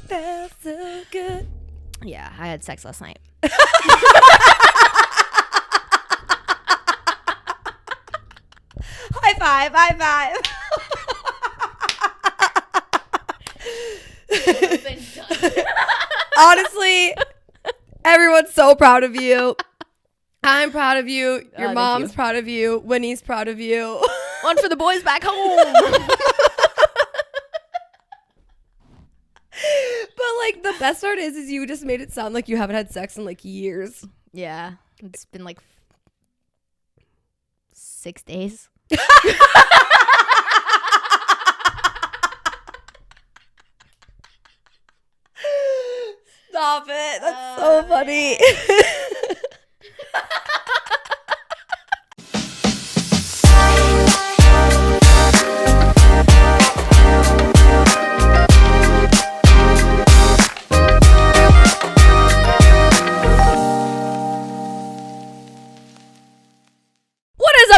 Felt so good. Yeah, I had sex last night. High five, high five. Honestly, everyone's so proud of you. I'm proud of you. Your mom's proud of you. Winnie's proud of you. One for the boys back home. But like the best part is you just made it sound like you haven't had sex in like years. Yeah, it's been like 6 days. Stop it. That's so funny.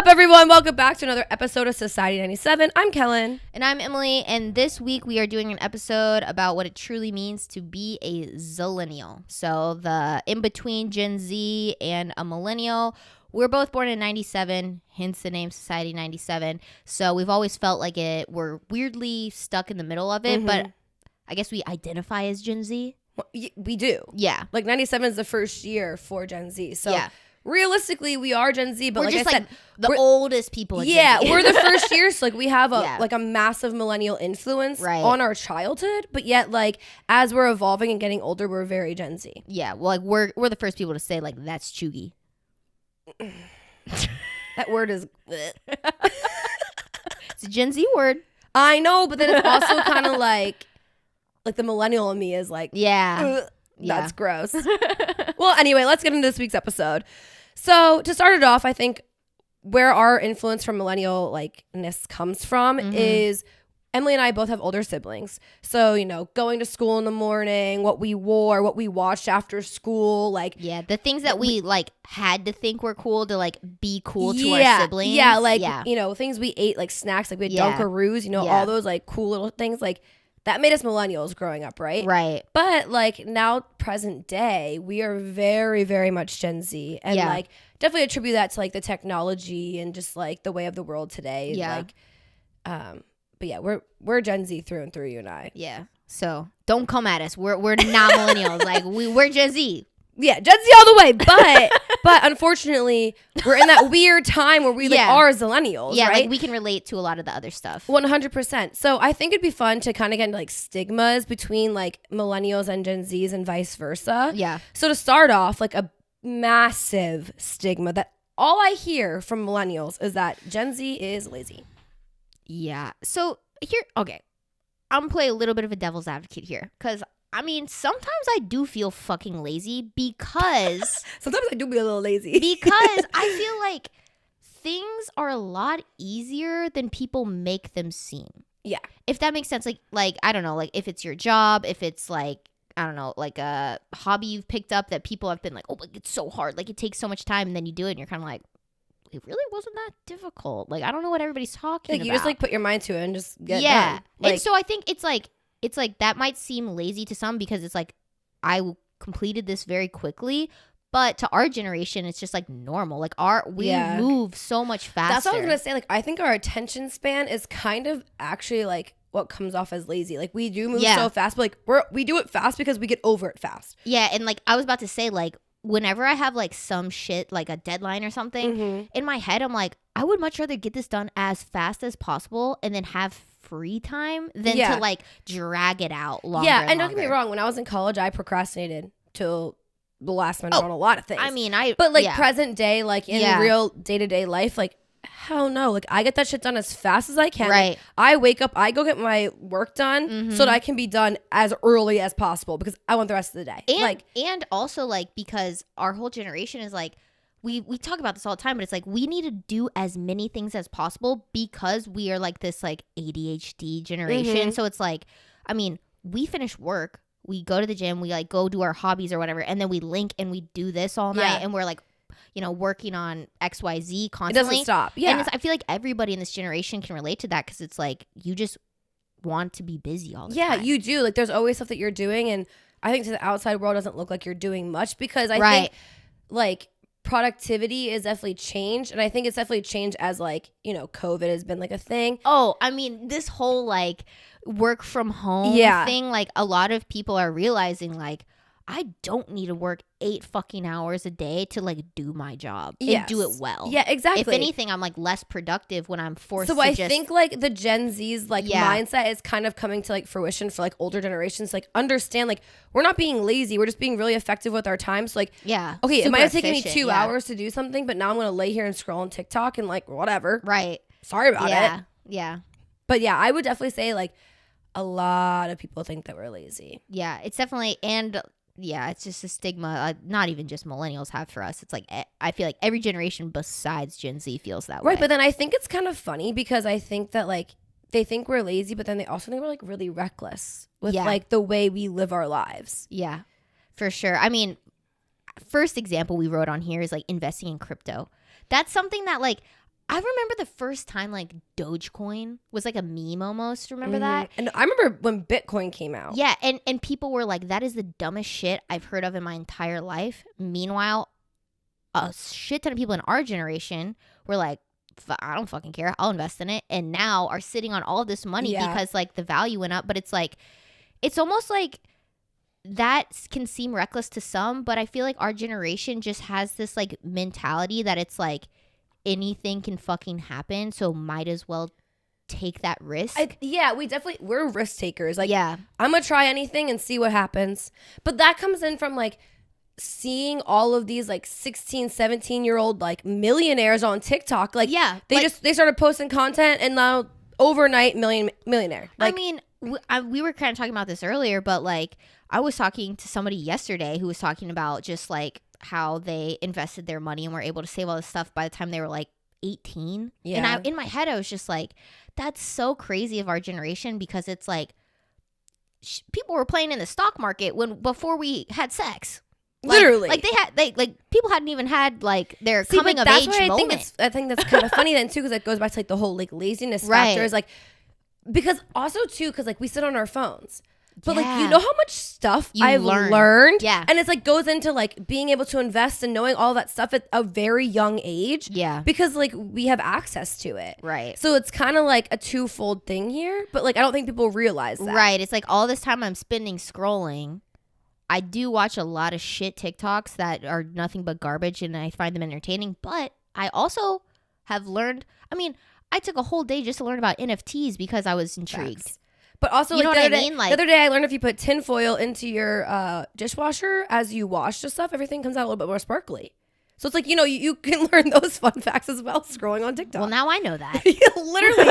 Everyone, welcome back to another episode of Society 97. I'm Kellen. And I'm Emily, and this week we are doing an episode about what it truly means to be a zillennial. So the in-between Gen Z and a millennial. We're both born in 97, hence the name Society 97. So we've always felt like we're weirdly stuck in the middle of it, but I guess we identify as Gen Z. Well, we do. Yeah. Like 97 is the first year for Gen Z. So yeah. Realistically, we are Gen Z, but we're like just I said, the oldest people in Gen Z. We're the first year, so like we have a massive millennial influence on our childhood, but yet like as we're evolving and getting older, we're very Gen Z. Yeah, well, like we're the first people to say like that's chuggy. That word is it's a Gen Z word. I know, but then it's also kind of like the millennial in me is like, that's gross. Well, anyway, let's get into this week's episode. So to start it off, I think where our influence from millennial likeness comes from is Emily and I both have older siblings. So, you know, going to school in the morning, what we wore, what we watched after school, the things that we had to think were cool to be cool to our siblings. Yeah, you know, things we ate, like snacks, like we had Dunkaroos, you know, all those cool little things that made us millennials growing up, right? Right. But now present day, we are very, very much Gen Z. And definitely attribute that to the technology and just the way of the world today. Yeah. But yeah, we're Gen Z through and through, you and I. Yeah. So don't come at us. We're not millennials. We're Gen Z. Yeah, Gen Z all the way. But unfortunately, we're in that weird time where we are zillennials, right? We can relate to a lot of the other stuff. 100%. So I think it'd be fun to kind of get into stigmas between millennials and Gen Zs and vice versa. Yeah. So to start off, a massive stigma that all I hear from millennials is that Gen Z is lazy. Yeah. So here, okay, I'm gonna play a little bit of a devil's advocate here because I mean, sometimes I do feel fucking lazy because... Sometimes I do be a little lazy. Because I feel like things are a lot easier than people make them seem. Yeah. If that makes sense. Like I don't know, if it's your job, if it's I don't know, a hobby you've picked up that people have been oh, it's so hard. It takes so much time and then you do it and you're kind of it really wasn't that difficult. I don't know what everybody's talking about. You just put your mind to it and just get it done. And so I think it's that might seem lazy to some because it's I completed this very quickly, but to our generation it's just normal. We move so much faster. That's what I was gonna say. I think our attention span is kind of actually what comes off as lazy. We do move so fast, but we do it fast because we get over it fast. Yeah, and I was about to say whenever I have some shit a deadline or something in my head, I'm I would much rather get this done as fast as possible and then have free time than to drag it out longer. Yeah, and don't get me wrong, when I was in college, I procrastinated till the last minute on a lot of things. I mean, present day, in real day-to-day life, hell no. I get that shit done as fast as I can. Right. I wake up, I go get my work done so that I can be done as early as possible because I want the rest of the day. And also because our whole generation is we talk about this all the time, but it's we need to do as many things as possible because we are this ADHD generation. So it's I mean, we finish work, we go to the gym, we go do our hobbies or whatever, and then we link and we do this all night and we're working on XYZ constantly. It doesn't stop. Yeah. And I feel like everybody in this generation can relate to that because it's like you just want to be busy all the time. Yeah, you do. Like there's always stuff that you're doing, and I think to the outside world doesn't look like you're doing much because I think like productivity is definitely changed, and I think it's definitely changed as like COVID has been like a thing. Oh, I mean this whole like work from home thing, like a lot of people are realizing like I don't need to work 8 fucking hours a day to like do my job and do it well. Yeah, exactly. If anything, I'm like less productive when I'm forced to I think like the Gen Z's like mindset is kind of coming to like fruition for like older generations. Like understand like we're not being lazy. We're just being really effective with our time. So like, okay, it might have taken me 2 hours to do something, but now I'm going to lay here and scroll on TikTok and like whatever. Right. Sorry about it. Yeah. But yeah, I would definitely say like a lot of people think that we're lazy. Yeah, it's definitely, and it's just a stigma. Not even just millennials have for us. It's like I feel like every generation besides Gen Z feels that way. Right, but then I think it's kind of funny because I think that like they think we're lazy, but then they also think we're like really reckless with like the way we live our lives. Yeah, for sure. I mean, first example we wrote on here is like investing in crypto. That's something that like I remember the first time like Dogecoin was like a meme almost. Remember that? And I remember when Bitcoin came out. Yeah, and people were like, that is the dumbest shit I've heard of in my entire life. Meanwhile, a shit ton of people in our generation were like, I don't fucking care. I'll invest in it. And now are sitting on all of this money because like the value went up. But it's like, it's almost like that can seem reckless to some, but I feel like our generation just has this like mentality that it's like, anything can fucking happen, so might as well take that risk. We're risk takers. Like, I'm gonna try anything and see what happens. But that comes in from like seeing all of these like 16, 17-year-old like millionaires on TikTok. Like, they started posting content and now overnight millionaire. Like, I mean, we were kind of talking about this earlier, but like I was talking to somebody yesterday who was talking about just like how they invested their money and were able to save all this stuff by the time they were like 18. Yeah. And in my head, I was just like, that's so crazy of our generation because it's like people were playing in the stock market before we had sex. Literally. Like people hadn't even had like their coming of age moment. I think that's kind of funny then too because it goes back to like the whole like laziness factor is like because also too because like we sit on our phones. But like you know how much stuff I've learned? Yeah. And it's like goes into like being able to invest and knowing all that stuff at a very young age. Yeah. Because like we have access to it. Right. So it's kind of like a twofold thing here. But like I don't think people realize that. Right. It's like all this time I'm spending scrolling. I do watch a lot of shit TikToks that are nothing but garbage and I find them entertaining. But I also have learned, I mean, I took a whole day just to learn about NFTs because I was intrigued. Facts. But also, you know what I mean? The other day, I learned if you put tinfoil into your dishwasher as you wash the stuff, everything comes out a little bit more sparkly. So it's like, you can learn those fun facts as well scrolling on TikTok. Well, now I know that. Literally.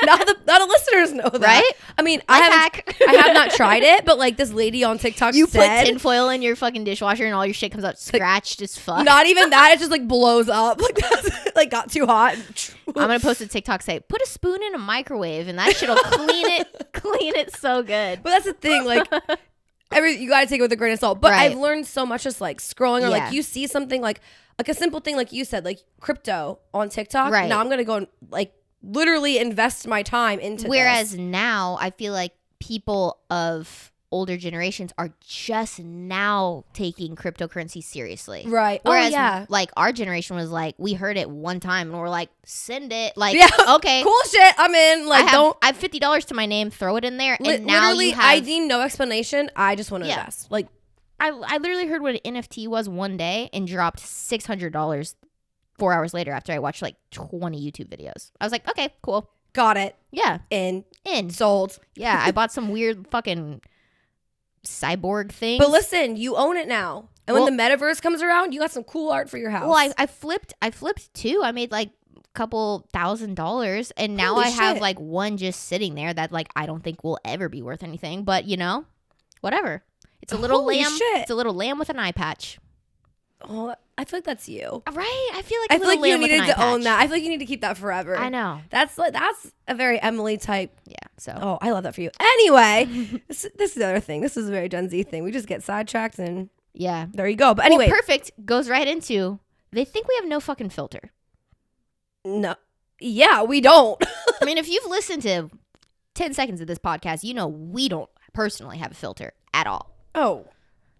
now the listeners know that. Right? I mean, I have not tried it, but like this lady on TikTok you put tinfoil in your fucking dishwasher and all your shit comes out scratched as fuck. Not even that. It just like blows up. Like that's like got too hot. I'm going to post a TikTok say, put a spoon in a microwave and that shit'll clean it so good. But that's the thing. Like, you got to take it with a grain of salt. But I've learned so much just like scrolling or like you see something like a simple thing like you said, like crypto on TikTok. Right. Now I'm going to go and like literally invest my time into Whereas now I feel like people of older generations are just now taking cryptocurrency seriously. Right. Whereas like our don't was like, we heard it one time and we're like, send it. Like, okay. Cool shit. I'm in. Like, I have $50 to my name. Throw it in there. And now literally, I need no explanation. I just want to invest. Like, I literally heard what an NFT was one day and dropped $600 4 hours later after I watched like 20 YouTube videos. I was like, okay, cool. Got it. Yeah. In. Sold. Yeah. I bought some weird fucking cyborg thing. But listen, you own it now. And when the metaverse comes around, you got some cool art for your house. Well, I flipped too. I made like a couple $1,000 and now I have like one just sitting there that like I don't think will ever be worth anything. But whatever. It's a little lamb. It's a little lamb with an eye patch. Oh, I feel like that's you. Right? I feel like you needed to own that. I feel like you need to keep that forever. I know. That's a very Emily type. Yeah. So. Oh, I love that for you. Anyway, this is the other thing. This is a very Gen Z thing. We just get sidetracked and there you go. But anyway, perfect goes right into they think we have no fucking filter. No. Yeah, we don't. I mean, if you've listened to 10 seconds of this podcast, you know we don't personally have a filter at all. Oh.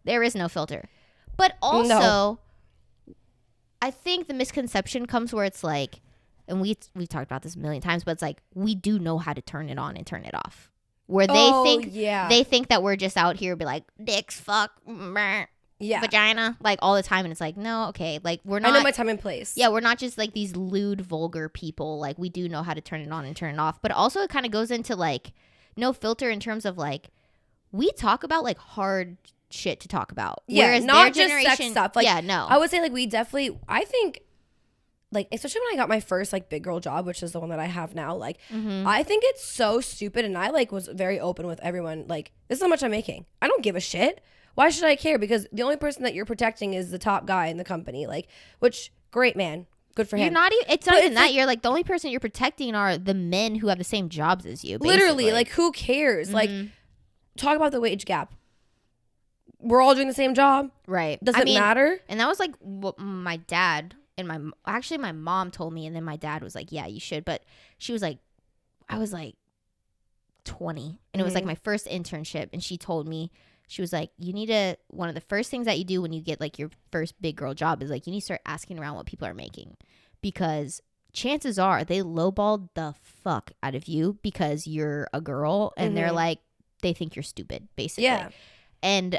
There is no filter. But also, I think the misconception comes where it's like, and we talked about this a million times, but it's like, we do know how to turn it on and turn it off. Where they think that we're just out here be like, dicks, fuck, vagina, like all the time. And it's like, no, okay. Like, we're not. I know my time and place. Yeah, we're not just like these lewd, vulgar people. Like, we do know how to turn it on and turn it off. But also it kind of goes into like, no filter in terms of like, we talk about like hard shit to talk about. Yeah, whereas not just sex stuff. Like, yeah, no. I would say like we definitely, I think, like, especially when I got my first like big girl job, which is the one that I have now, like, I think it's so stupid. And I like was very open with everyone. Like, this is how much I'm making. I don't give a shit. Why should I care? Because the only person that you're protecting is the top guy in the company. Like, which, great man. Good for him. You're not even, it's not even that. Like, you're like, the only person you're protecting are the men who have the same jobs as you. Basically. Literally, like, who cares? Like, talk about the wage gap. We're all doing the same job. Right. Does it matter? And that was like what my dad and my mom told me. And then my dad was like, yeah, you should. But she was like, I was like 20. And it was like my first internship. And she told me, she was like, you need to, one of the first things that you do when you get like your first big girl job is like, you need to start asking around what people are making. Because chances are they lowballed the fuck out of you because you're a girl. And they're like, they think you're stupid, basically. Yeah. And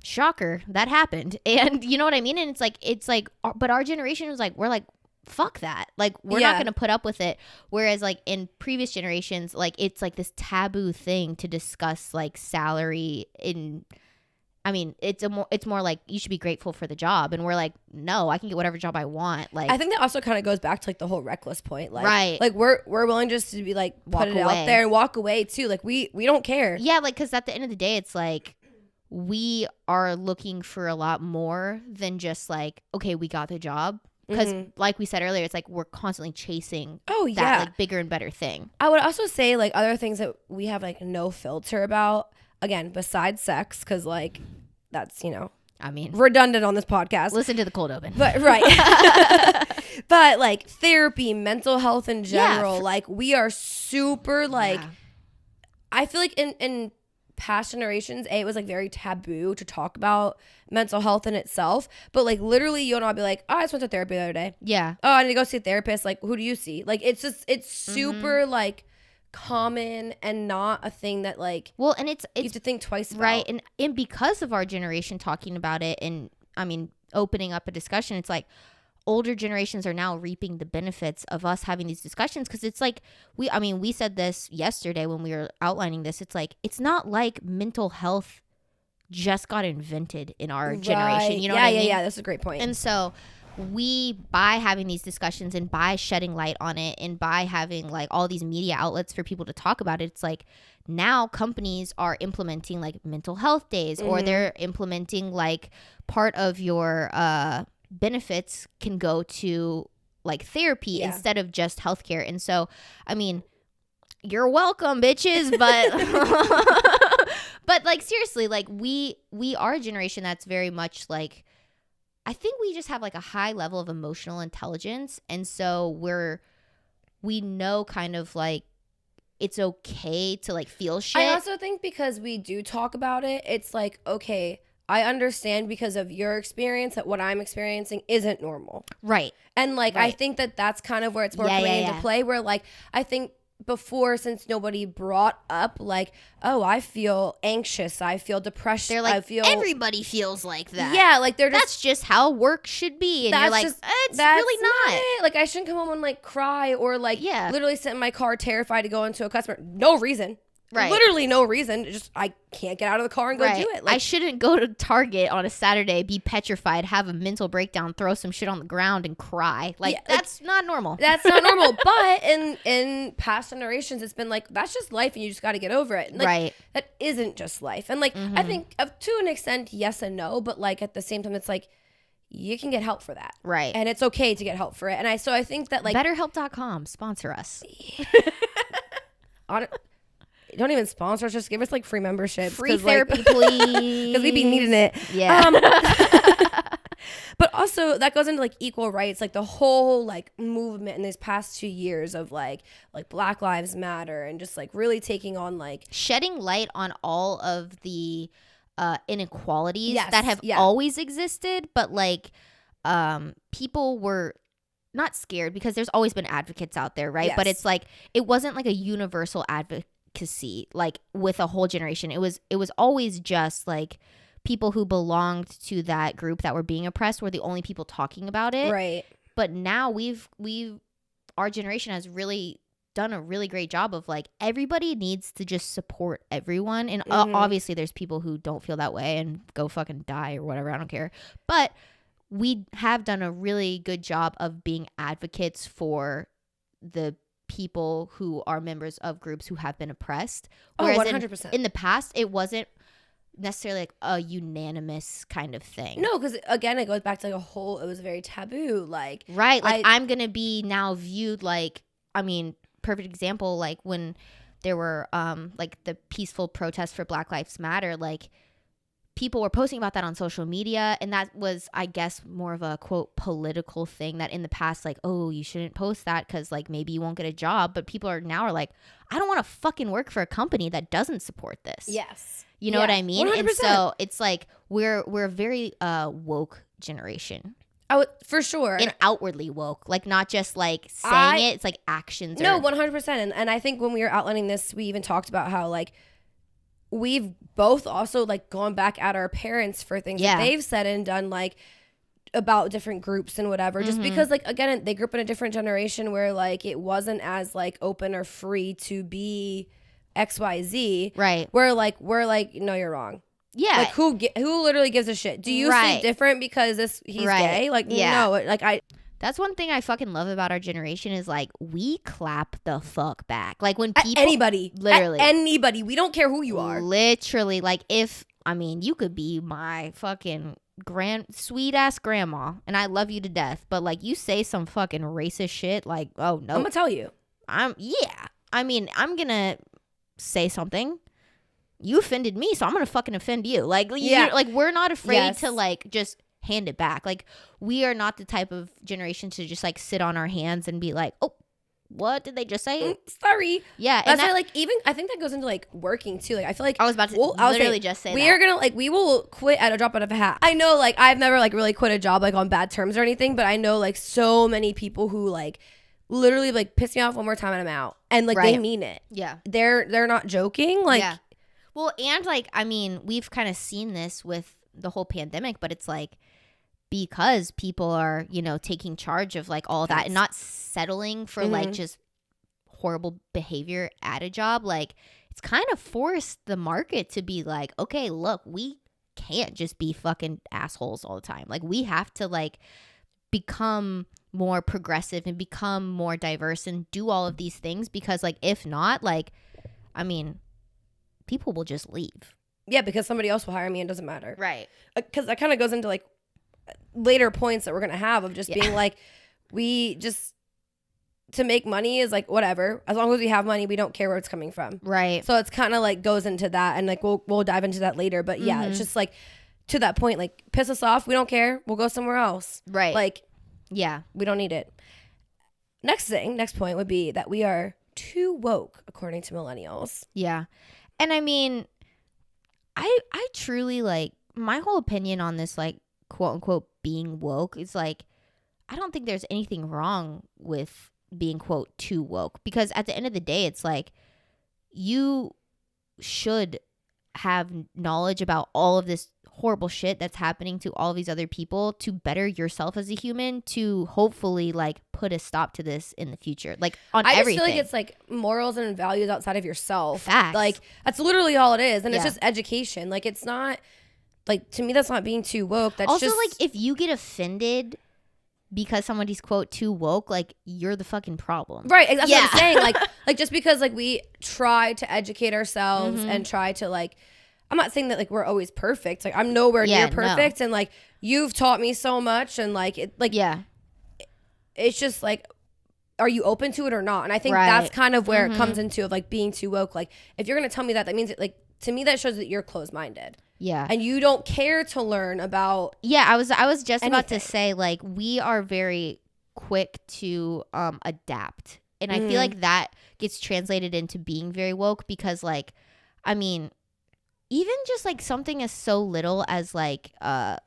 shocker, that happened. And you know what I mean? And it's like but our generation was like, we're like, fuck that. Like, we're not going to put up with it. Whereas like in previous generations, like it's like this taboo thing to discuss like salary I mean, it's more like you should be grateful for the job. And we're like, no, I can get whatever job I want. Like, I think that also kind of goes back to like the whole reckless point. Like, right. Like we're willing just to be like, put it out there and walk away too. Like we don't care. Yeah. Like, cause at the end of the day, it's like, we are looking for a lot more than just like, okay, we got the job. Because like we said earlier, it's like we're constantly chasing that like bigger and better thing. I would also say like other things that we have like no filter about, again, besides sex, because like that's, you know, I mean, redundant on this podcast. Listen to the cold open. But right. But like therapy, mental health in general, like we are super like, I feel like in past generations, it was like very taboo to talk about mental health in itself. But like literally, you and I'll be like, oh, I just went to therapy the other day. Yeah. Oh, I need to go see a therapist. Like, who do you see? Like, it's just, it's super like common and not a thing that like, well, and it's you have to think twice about. Right. And because of our generation talking about it and I mean, opening up a discussion, it's like, older generations are now reaping the benefits of us having these discussions because it's like we said this yesterday when we were outlining this. It's like it's not like mental health just got invented in our generation. You know what I mean? Yeah, that's a great point. And so we, by having these discussions and by shedding light on it and by having like all these media outlets for people to talk about it, it's like now companies are implementing like mental health days or they're implementing like part of your benefits can go to like therapy instead of just healthcare. And so, I mean, you're welcome, bitches, but but like seriously, like we are a generation that's very much like, I think we just have like a high level of emotional intelligence, and so we know kind of like it's okay to like feel shit. I also think because we do talk about it, it's like, okay, I understand because of your experience that what I'm experiencing isn't normal. Right. And like, I think that that's kind of where it's more coming into play, where like, I think before, since nobody brought up like, oh, I feel anxious, I feel depressed. They're like, I feel everybody feels like that. Yeah. Like they're that's just how work should be. And you're like, it's really not. It. Like I shouldn't come home and like cry or like literally sit in my car terrified to go into a customer. No reason. Right. Literally no reason. Just I can't get out of the car and go do it. Like, I shouldn't go to Target on a Saturday, be petrified, have a mental breakdown, throw some shit on the ground and cry. Like that's not normal. That's not normal. But in past generations, it's been like, that's just life and you just got to get over it. And like, that isn't just life. And like, I think to an extent, yes and no. But like at the same time, it's like, you can get help for that. Right. And it's okay to get help for it. And I think that like. BetterHelp.com, sponsor us. don't even sponsor us. Just give us like free memberships. Free therapy, please. Because we be needing it. Yeah. But also that goes into like equal rights, like the whole like movement in these past 2 years of like Black Lives Matter and just like really taking on like shedding light on all of the inequalities that have always existed, but like people were not scared because there's always been advocates out there, right? But it's like it wasn't like a universal advocacy like with a whole generation. It was always just like people who belonged to that group that were being oppressed were the only people talking about it. Right. But now our generation has really done a really great job of like everybody needs to just support everyone. And obviously there's people who don't feel that way and go fucking die or whatever. I don't care. But we have done a really good job of being advocates for the people who are members of groups who have been oppressed. Whereas 100%. In the past, it wasn't necessarily like a unanimous kind of thing. No, because again, it goes back to like it was very taboo. Like, right. Like I'm going to be now viewed like, I mean, perfect example, like when there were like the peaceful protests for Black Lives Matter, like people were posting about that on social media, and that was, I guess, more of a quote political thing that in the past, like, oh, you shouldn't post that because like maybe you won't get a job. But people are like, I don't want to fucking work for a company that doesn't support this. Yes. You know what I mean? 100%. And so it's like we're a very woke generation. For sure. And outwardly woke, like not just like saying it, it's like actions. No, 100%. And I think when we were outlining this, we even talked about how like we've both also like gone back at our parents for things that they've said and done like about different groups and whatever, just because like again they grew up in a different generation where like it wasn't as like open or free to be XYZ, right? Where like we're like, no, you're wrong. Yeah, like who literally gives a shit? Do you see different because he's gay? Like no, like That's one thing I fucking love about our generation is like we clap the fuck back. Like when people anybody, we don't care who you are. Literally, like you could be my fucking sweet ass grandma and I love you to death, but like you say some fucking racist shit, like oh no, I'm gonna tell you. I'm gonna say something. You offended me, so I'm gonna fucking offend you. Like like we're not afraid to like just hand it back. Like we are not the type of generation to just like sit on our hands and be like, oh, what did they just say? Sorry. Yeah, that's why like even I think that goes into like working too. Like I feel like I was about to literally just say we are gonna like we will quit at a drop of a hat. I know like I've never like really quit a job like on bad terms or anything, but I know like so many people who like literally like piss me off one more time and I'm out, and like they mean it. Yeah, they're not joking. Like well, and like I mean we've kind of seen this with the whole pandemic, but it's like because people are, you know, taking charge of like all that and not settling for like just horrible behavior at a job, like it's kind of forced the market to be like, okay, look, we can't just be fucking assholes all the time. Like we have to like become more progressive and become more diverse and do all of these things, because like if not, like I mean people will just leave. Yeah, because somebody else will hire me and it doesn't matter. Right. Because that kind of goes into like later points that we're going to have of just being like, we just, to make money is like, whatever. As long as we have money, we don't care where it's coming from. Right. So it's kind of like goes into that, and like we'll dive into that later. But yeah, it's just like to that point, like piss us off. We don't care. We'll go somewhere else. Right. Like, yeah, we don't need it. Next point would be that we are too woke, according to millennials. Yeah. And I mean, I truly like my whole opinion on this, like quote unquote being woke is like, I don't think there's anything wrong with being quote too woke, because at the end of the day, it's like you should have knowledge about all of this horrible shit that's happening to all these other people to better yourself as a human, to hopefully like put a stop to this in the future, like on everything. I just feel like it's like morals and values outside of yourself. Facts. Like that's literally all it is, and it's just education. Like it's not like, to me that's not being too woke. That's also just like if you get offended because somebody's quote too woke, like you're the fucking problem. Right. That's what I'm saying. Like just because like we try to educate ourselves and try to like, I'm not saying that like we're always perfect. Like I'm nowhere near perfect. No. And like you've taught me so much, and like it like it's just like are you open to it or not? And I think that's kind of where it comes into of like being too woke. Like if you're going to tell me that means it, like to me that shows that you're closed-minded. Yeah. And you don't care to learn about I was just anything. about to say, like, we are very quick to adapt. And I feel like that gets translated into being very woke because, like, I mean, even just like something as so little as like I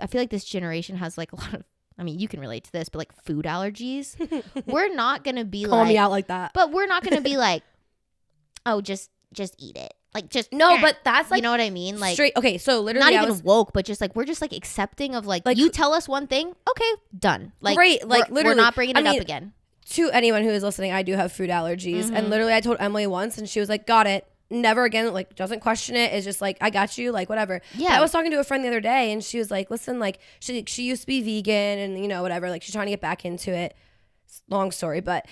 feel like this generation has like a lot of, I mean, you can relate to this, but like food allergies. We're not going to be call me out like that. But we're not going to be like, oh, just eat it. Like just no, but that's like, you know what I mean? Like straight. Okay, so literally, not even woke, but just like we're just like accepting of like you tell us one thing, okay, done. Like great, like literally, we're not bringing it up again. To anyone who is listening, I do have food allergies, and literally, I told Emily once, and she was like, "Got it." Never again. Like doesn't question it. It's just like I got you. Like whatever. Yeah. But I was talking to a friend the other day, and she was like, "Listen, like she used to be vegan, and you know whatever. Like she's trying to get back into it. Long story, but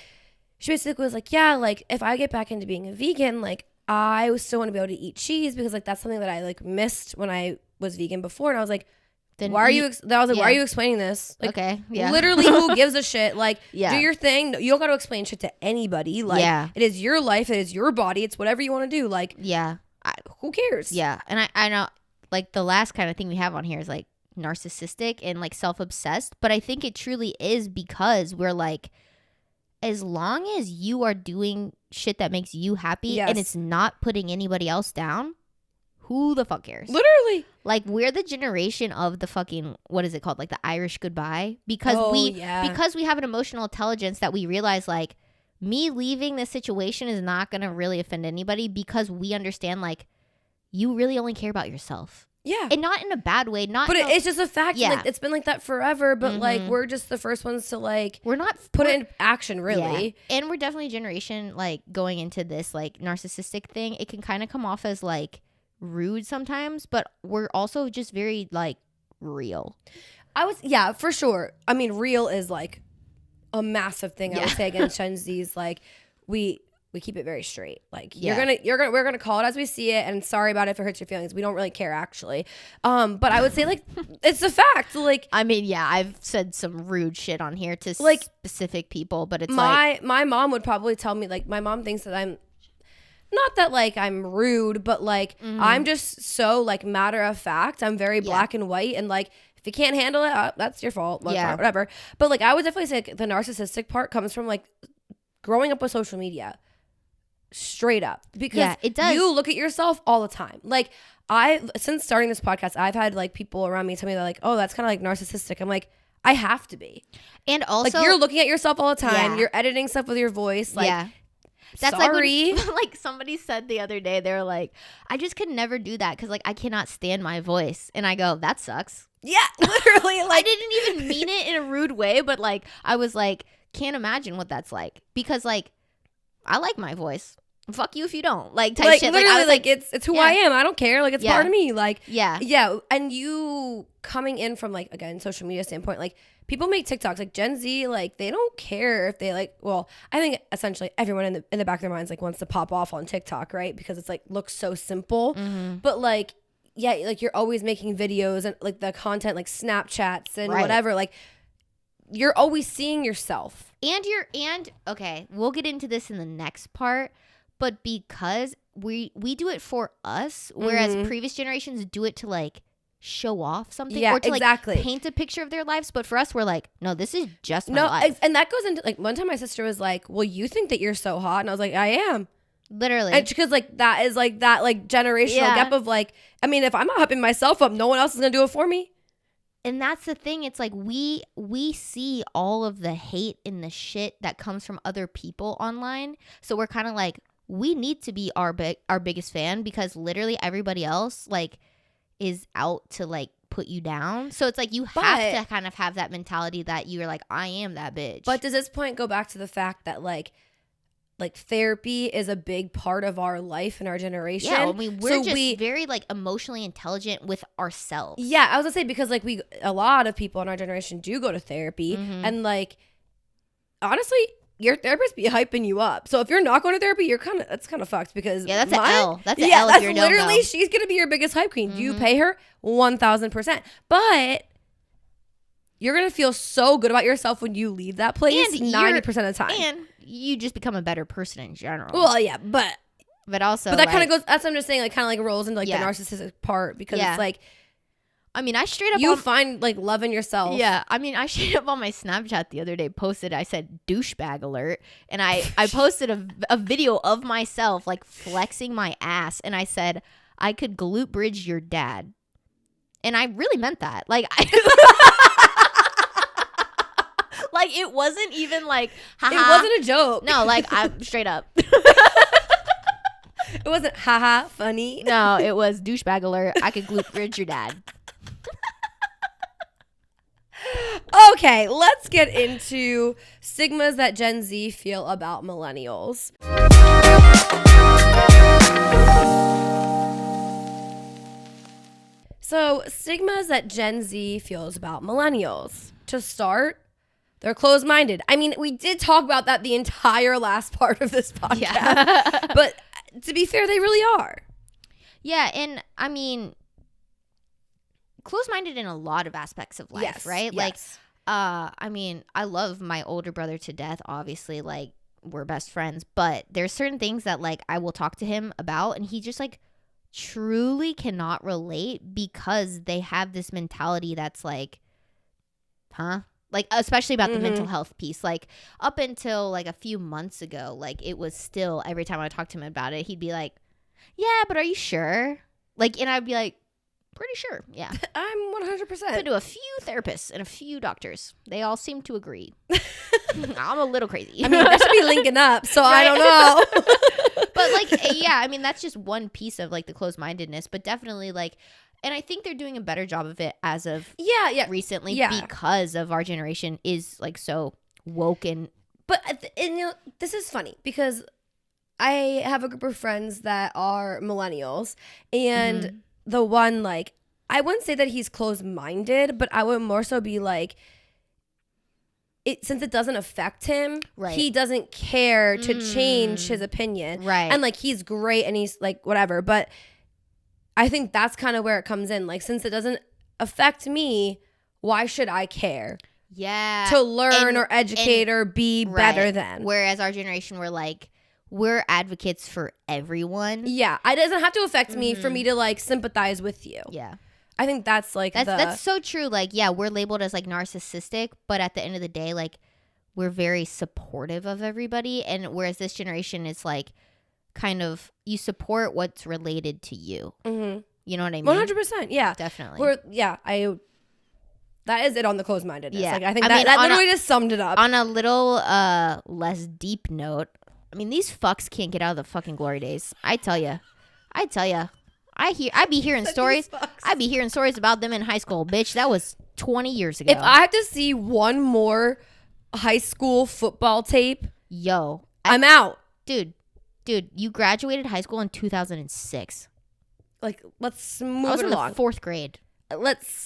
she basically was like, yeah, like if I get back into being a vegan, like." I still want to be able to eat cheese because like that's something that I like missed when I was vegan before, and I was like, why are you explaining this? Like, okay, yeah. Literally, who gives a shit? Like, do your thing. You don't got to explain shit to anybody. Like, it is your life. It is your body. It's whatever you want to do. Like, who cares? Yeah, and I know like the last kind of thing we have on here is like narcissistic and like self-obsessed, but I think it truly is because we're like, as long as you are doing shit that makes you happy and it's not putting anybody else down, who the fuck cares? Literally. Like we're the generation of the fucking, what is it called? Like the Irish goodbye. Because because we have an emotional intelligence that we realize like me leaving this situation is not going to really offend anybody because we understand like you really only care about yourself. Yeah. And not in a bad way. But it's just a fact. Yeah. Like, it's been like that forever. But like we're just the first ones to like put it in action really. Yeah. And we're definitely a generation like going into this like narcissistic thing. It can kind of come off as like rude sometimes, but we're also just very like real. For sure. I mean, real is like a massive thing I would say against Gen Z's. Like we keep it very straight. Like we're gonna call it as we see it, and sorry about it if it hurts your feelings. We don't really care actually. But I would say like it's a fact. Like I mean, I've said some rude shit on here to like specific people, but it's my mom would probably tell me like my mom thinks that I'm not that like I'm rude, but like I'm just so like matter of fact. I'm very black and white, and like if you can't handle it, that's your fault. Whatever. But like I would definitely say like, the narcissistic part comes from like growing up with social media. Straight up, because it does. You look at yourself all the time. Like since starting this podcast, I've had like people around me tell me that like, oh, that's kind of like narcissistic. I'm like, I have to be. And also, like you're looking at yourself all the time. You're editing stuff with your voice. Like, that's sorry. Like, like somebody said the other day, they were like, I just could never do that because like I cannot stand my voice. And I go, that sucks. Yeah, literally. Like I didn't even mean it in a rude way, but like I was like, can't imagine what that's like because like I like my voice. Fuck you if you don't. Like type shit. Literally, like it's who I am. I don't care. Like it's part of me. Like yeah. And you coming in from like again social media standpoint, like people make TikToks. Like Gen Z, like they don't care if they like. Well, I think essentially everyone in the back of their minds like wants to pop off on TikTok, right? Because it's like looks so simple. But like like you're always making videos and like the content like Snapchats and whatever. Like you're always seeing yourself. And okay, we'll get into this in the next part. But because we do it for us, whereas previous generations do it to like show off something or to like paint a picture of their lives. But for us, we're like, no, this is just my life. And that goes into like one time my sister was like, well, you think that you're so hot. And I was like, I am. Literally. And because like that is like that like generational gap of like, I mean, if I'm not hyping myself up, no one else is going to do it for me. And that's the thing. It's like we see all of the hate and the shit that comes from other people online. So we're kind of like, we need to be our biggest fan because literally everybody else like is out to like put you down. So it's like you have to kind of have that mentality that you're like, I am that bitch. But does this point go back to the fact that like therapy is a big part of our life and our generation? Yeah, I mean, we're very like emotionally intelligent with ourselves. Yeah, I was gonna say because like a lot of people in our generation do go to therapy and like honestly your therapist be hyping you up. So if you're not going to therapy, that's kind of fucked because that's an L. That's an L. That's literally she's gonna be your biggest hype queen. You pay her 1,000%. But you're going to feel so good about yourself when you leave that place 90% of the time. And you just become a better person in general. Well, yeah, but also, but that kind of goes, that's what I'm just saying, like kind of like rolls into like the narcissistic part, because it's like, I mean, I straight up you find like love in yourself. Yeah, I mean, I straight up on my Snapchat the other day I said douchebag alert, and I posted a video of myself like flexing my ass, and I said I could glute bridge your dad, and I really meant that. Like, like it wasn't even like, haha. It wasn't a joke. No, like I'm straight up. It wasn't haha funny. No, it was douchebag alert. I could glute bridge your dad. Okay, let's get into stigmas that Gen Z feel about millennials. So, stigmas that Gen Z feels about millennials. To start, they're closed-minded. I mean, we did talk about that the entire last part of this podcast. Yeah. But to be fair, they really are. Yeah, and I mean, closed-minded in a lot of aspects of life, right? Yes. Like, I mean, I love my older brother to death, obviously, like, we're best friends, but there's certain things that, like, I will talk to him about, and he just, like, truly cannot relate, because they have this mentality that's like, huh? Like, especially about the mental health piece. Like, up until, like, a few months ago, like, it was still, every time I talked to him about it, he'd be like, yeah, but are you sure? Like, and I'd be like, pretty sure, yeah. I'm 100%. Been to a few therapists and a few doctors. They all seem to agree. I'm a little crazy. I mean, they should be linking up, so right? I don't know. But, like, yeah, I mean, that's just one piece of, like, the closed-mindedness. But definitely, like, and I think they're doing a better job of it as of recently, because of our generation is, like, so woke and. But, and, you know, this is funny, because I have a group of friends that are millennials, and the one, like, I wouldn't say that he's closed-minded, but I would more so be like, since it doesn't affect him, he doesn't care to change his opinion. Right. And, like, he's great and he's, like, whatever. But I think that's kind of where it comes in. Like, since it doesn't affect me, why should I care? Yeah. To learn or educate or be better than. Whereas our generation, we're like, we're advocates for everyone. Yeah. It doesn't have to affect me for me to, like, sympathize with you. Yeah. I think that's, like, that's so true. Like, yeah, we're labeled as, like, narcissistic, but at the end of the day, like, we're very supportive of everybody. And whereas this generation is, like, kind of, you support what's related to you. Mm-hmm. You know what I mean? 100%. Yeah. Definitely. That is it on the closed-mindedness. Yeah. Like, I think that literally just summed it up. On a little less deep note, I mean, these fucks can't get out of the fucking glory days. I tell ya. I be hearing stories. I be hearing stories about them in high school, bitch. That was 20 years ago. If I have to see one more high school football tape, I'm out. Dude, you graduated high school in 2006. Like, let's move it along. I was in the 4th grade.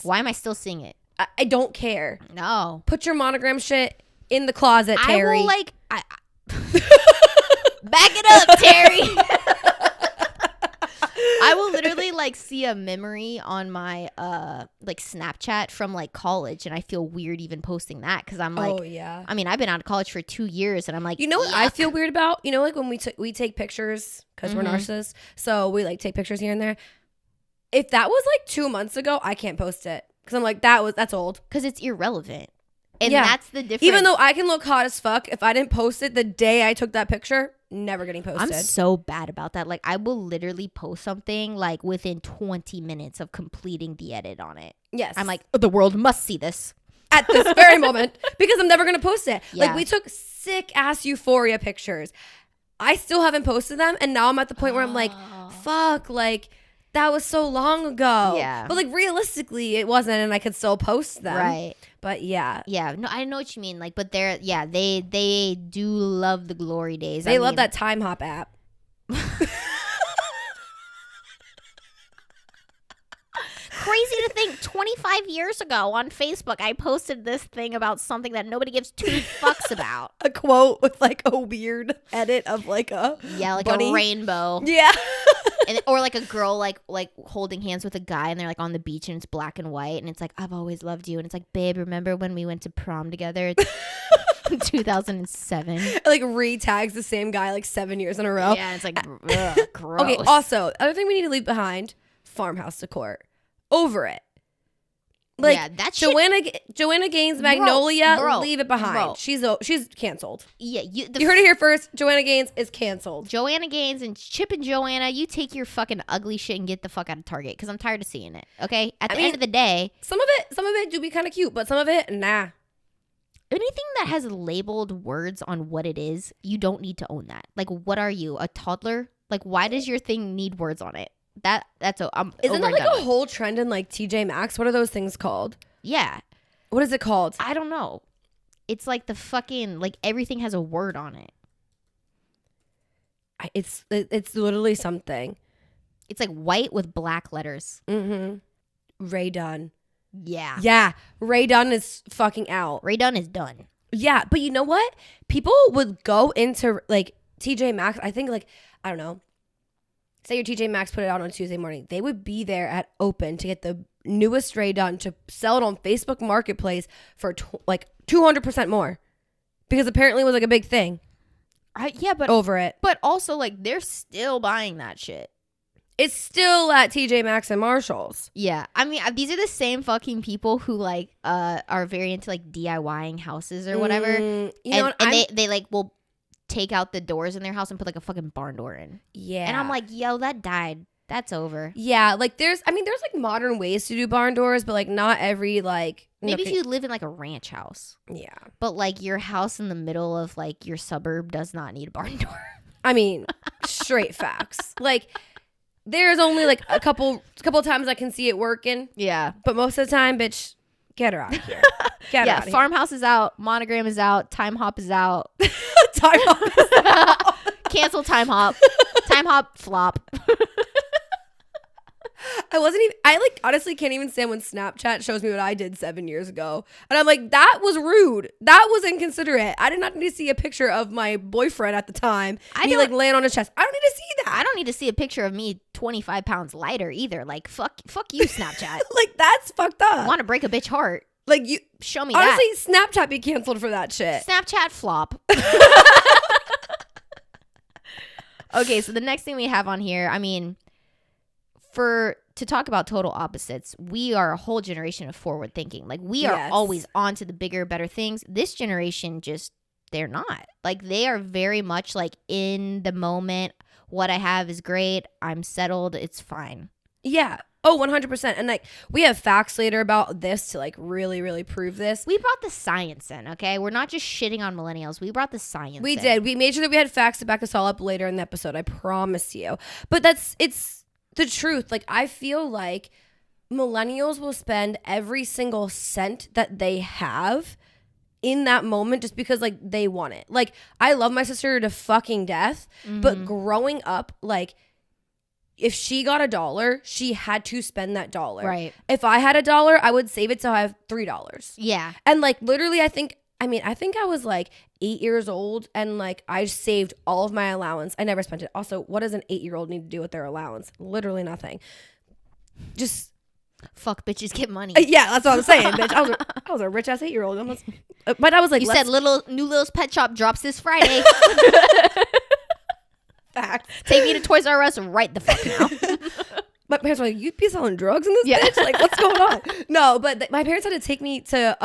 Why am I still seeing it? I don't care. No. Put your monogram shit in the closet, Terry. I will, like, back it up, Terry. I will literally, like, see a memory on my like Snapchat from, like, college, and I feel weird even posting that, because I'm like, I mean, I've been out of college for 2 years, and I'm like, you know what I feel weird about? You know, like, when we take pictures, because we're narcissists, so we, like, take pictures here and there. If that was, like, 2 months ago, I can't post it, because I'm like, that's old, because it's irrelevant. And that's the difference. Even though I can look hot as fuck, if I didn't post it the day I took that picture, never getting posted. I'm so bad about that. Like, I will literally post something, like, within 20 minutes of completing the edit on it. Yes. I'm like, the world must see this. At this very moment, because I'm never going to post it. Yeah. Like, we took sick-ass Euphoria pictures. I still haven't posted them, and now I'm at the point where I'm like, fuck, like, that was so long ago. Yeah. But, like, realistically, it wasn't, and I could still post them. Right. But, yeah. Yeah. No, I know what you mean. Like, but they do love the glory days. They love that Time Hop app. Crazy to think 25 years ago on Facebook, I posted this thing about something that nobody gives two fucks about. A quote with like a weird edit of like a bunny. A rainbow. Yeah. Or like a girl like holding hands with a guy and they're like on the beach and it's black and white and it's like, I've always loved you. And it's like, babe, remember when we went to prom together? 2007. Like re-tags the same guy like 7 years in a row. Yeah, it's like ugh, gross. Okay, also, other thing we need to leave behind, farmhouse decor. Over it. Like, yeah, that shit, Joanna Gaines, Magnolia, leave it behind. She's canceled. Yeah, you heard it here first. Joanna Gaines is canceled. Joanna Gaines and Chip and Joanna, you take your fucking ugly shit and get the fuck out of Target because I'm tired of seeing it. Okay, at the end of the day, some of it do be kind of cute, but some of it, nah. Anything that has labeled words on what it is, you don't need to own that. Like, what are you, a toddler? Like, why does your thing need words on it? Isn't that like a whole trend in like TJ Maxx? What are those things called? Yeah. What is it called? I don't know. It's like the fucking, like everything has a word on it. It's literally something. It's like white with black letters. Mm-hmm. Ray Dunn. Yeah. Yeah. Ray Dunn is fucking out. Ray Dunn is done. Yeah. But you know what? People would go into like TJ Maxx. I think like, I don't know. Say your TJ Maxx put it out on Tuesday morning. They would be there at open to get the newest Ray Dunn to sell it on Facebook Marketplace for like 200% more. Because apparently it was like a big thing. Yeah, but over it. But also like they're still buying that shit. It's still at TJ Maxx and Marshalls. Yeah. I mean, these are the same fucking people who like are very into like DIYing houses or whatever. They like will take out the doors in their house and put like a fucking barn door in. Yeah. And I'm like, yo, that died. That's over. Yeah. Like there's like modern ways to do barn doors, but like not every like. Maybe if you live in like a ranch house. Yeah. But like your house in the middle of like your suburb does not need a barn door. I mean, straight facts. Like there's only like a couple times I can see it working. Yeah. But most of the time, bitch, get her out of here. Get her out of here. Farmhouse is out. Monogram is out. Time Hop is out. Time Hop is out. Cancel Time Hop. Time Hop flop. I like honestly can't even stand when Snapchat shows me what I did 7 years ago. And I'm like, that was rude. That was inconsiderate. I did not need to see a picture of my boyfriend at the time. Me like laying on his chest. I don't need to see that. I don't need to see a picture of me 25 pounds lighter either. Like, fuck you, Snapchat. Like, that's fucked up. Want to break a bitch heart. Like, you show me honestly, that. Honestly, Snapchat be canceled for that shit. Snapchat flop. Okay, so the next thing we have on here, I mean, to talk about total opposites, we are a whole generation of forward thinking. Like we are always on to the bigger, better things. This generation they're not. Like they are very much like in the moment. What I have is great. I'm settled. It's fine. Yeah. Oh, 100%. And like we have facts later about this to like really, really prove this. We brought the science in, okay? We're not just shitting on millennials. We brought the science in. Did. We made sure that we had facts to back us all up later in the episode. I promise you. But it's the truth. Like I feel like millennials will spend every single cent that they have in that moment just because like they want it. Like I love my sister to fucking death, but growing up, like if she got $1, she had to spend that $1. Right. If I had $1, I would save it till I have $3. Yeah. And like literally I think I was like 8 years old and like I saved all of my allowance. I never spent it. Also, what does an 8-year-old need to do with their allowance? Literally nothing. Just fuck bitches, get money. Yeah, that's what I'm saying, bitch. I was a rich ass 8-year-old. But I was like, you said New Little's Pet Shop drops this Friday. Facts. Take me to Toys R Us right the fuck now. My parents were like, you'd be selling drugs in this bitch? Like, what's going on? No, but my parents had to take me to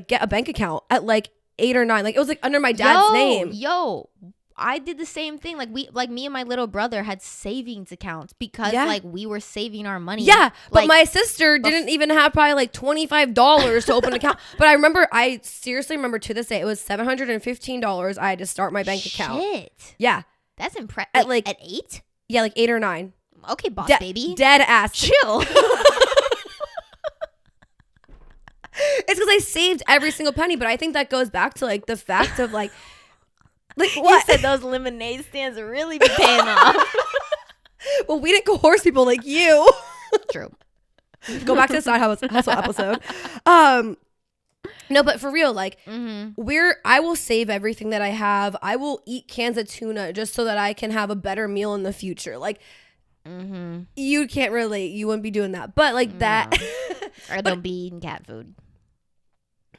get a bank account at like 8 or 9. Like it was like under my dad's name. I did the same thing. Like me and my little brother had savings accounts because like we were saving our money. Yeah, but my sister didn't even have probably like $25 to open an account. But I seriously remember to this day, it was $715 I had to start my bank account. Shit. Yeah. That's impressive. At 8? Yeah, like 8 or 9. Okay, boss baby. Dead ass. Chill. It's because I saved every single penny, but I think that goes back to like the fact of like what? You said those lemonade stands really be paying off. Well, we didn't coerce people like you. True. Go back to the side hustle episode. No, but for real, like I will save everything that I have. I will eat cans of tuna just so that I can have a better meal in the future. Like you can't relate. You wouldn't be doing that. But like that. Or they'll be eating cat food.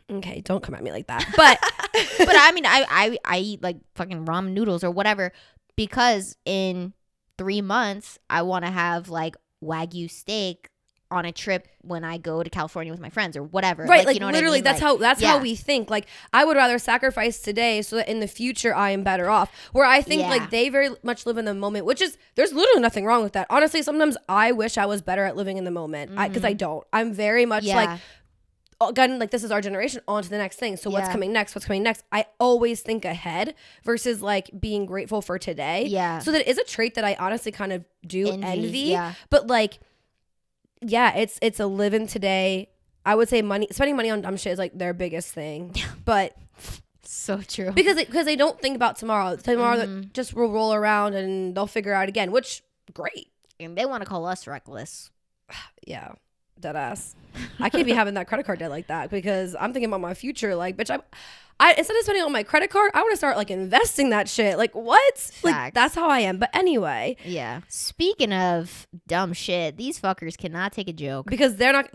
Okay, don't come at me like that. But but I mean, I eat like fucking ramen noodles or whatever because in 3 months I want to have like Wagyu steak on a trip when I go to California with my friends or whatever. Right, like you know literally what I mean? that's how we think. Like I would rather sacrifice today so that in the future I am better off. Where I think like they very much live in the moment, which is there's literally nothing wrong with that. Honestly, sometimes I wish I was better at living in the moment because I don't. I'm very much like again, like this is our generation, on to the next thing. So what's coming next? I always think ahead versus like being grateful for today. Yeah. So that is a trait that I honestly kind of do envy. Yeah. But like, yeah, it's a living today. I would say spending money on dumb shit is like their biggest thing. But so true. Because they don't think about tomorrow. Tomorrow just will roll around and they'll figure out again, which great. And they want to call us reckless. Yeah. Dead ass. I can't be having that credit card debt like that because I'm thinking about my future. Like, bitch, I instead of spending on my credit card, I want to start like investing that shit. Like, what? Facts. Like, that's how I am. But anyway, yeah. Speaking of dumb shit, these fuckers cannot take a joke because they're not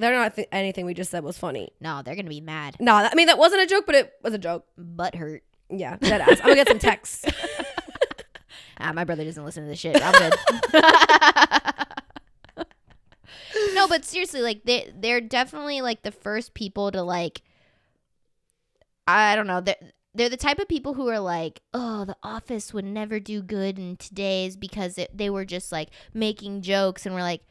anything we just said was funny. No, they're gonna be mad. No, I mean that wasn't a joke, but it was a joke. Butt hurt. Yeah, dead ass. I'm gonna get some texts. My brother doesn't listen to this shit. I'm good. No, but seriously, like they're definitely like the first people to like, I don't know, they're the type of people who are like, oh, The Office would never do good in today's because they were just like making jokes, and we're like,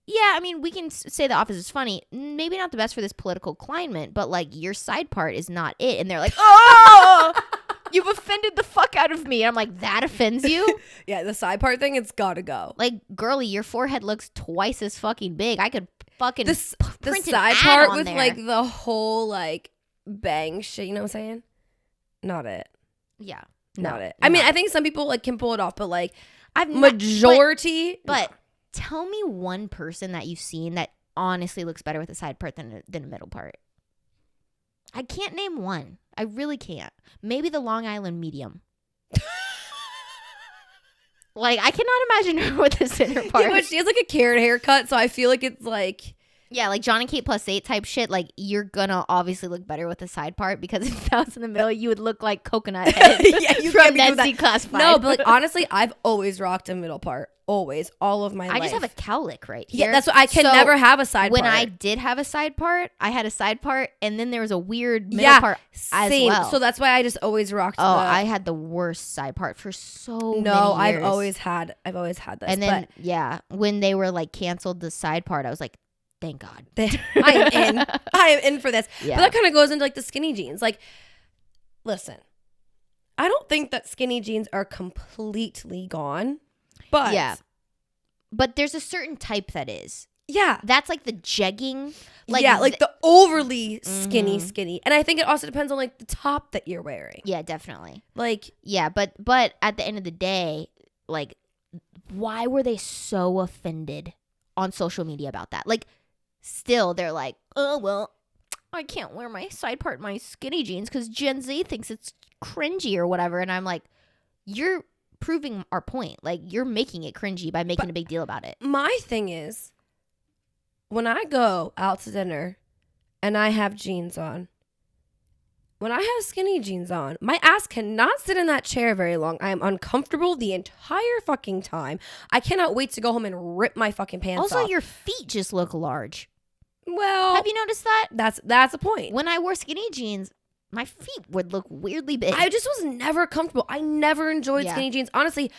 yeah, I mean, we can say The Office is funny, maybe not the best for this political climate, but like your side part is not it, and they're like, oh, you've offended the fuck out of me. And I'm like, that offends you? Yeah, the side part thing, it's gotta go. Like, girly, your forehead looks twice as fucking big. I could fucking the side part with there. Like the whole like bang shit. You know what I'm saying? Not it. Yeah, not it. I mean, I think some people like can pull it off, but like I've majority. But tell me one person that you've seen that honestly looks better with the side part than a middle part. I can't name one. I really can't. Maybe the Long Island medium. Like, I cannot imagine her with the center part. Yeah, but she has like a carrot haircut, so I feel like it's like... Yeah, like John and Kate +8 type shit. Like, you're gonna obviously look better with the side part because if that was in the middle, you would look like Coconut Head yeah, you from Nancy Class 5. No, but like honestly, I've always rocked a middle part. Always. All of my life. I just have a cowlick right here. Yeah, that's what I can never have a side part. When I did have a side part, I had a side part, and then there was a weird middle part as well. So that's why I just always rocked I had the worst side part for so many years. No, I've always had this. And then, when they were like canceled the side part, I was like, thank God. I am in for this. Yeah. But that kind of goes into like the skinny jeans. Like, listen, I don't think that skinny jeans are completely gone. But yeah. But there's a certain type that is. Yeah. That's like the jegging. Like, yeah, like the overly skinny. And I think it also depends on like the top that you're wearing. Yeah, definitely. Like, yeah, but at the end of the day, like, why were they so offended on social media about that? Like, still they're like, oh, well, I can't wear my side part in my skinny jeans because Gen Z thinks it's cringy or whatever. And I'm like, you're proving our point. Like, you're making it cringy by making a big deal about it. My thing is, when I go out to dinner and I have jeans on, when I have skinny jeans on, my ass cannot sit in that chair very long. I am uncomfortable the entire fucking time. I cannot wait to go home and rip my fucking pants off. Also, your feet just look large. Well, have you noticed that? That's a point. When I wore skinny jeans, my feet would look weirdly big. I just was never comfortable. I never enjoyed skinny jeans. Honestly,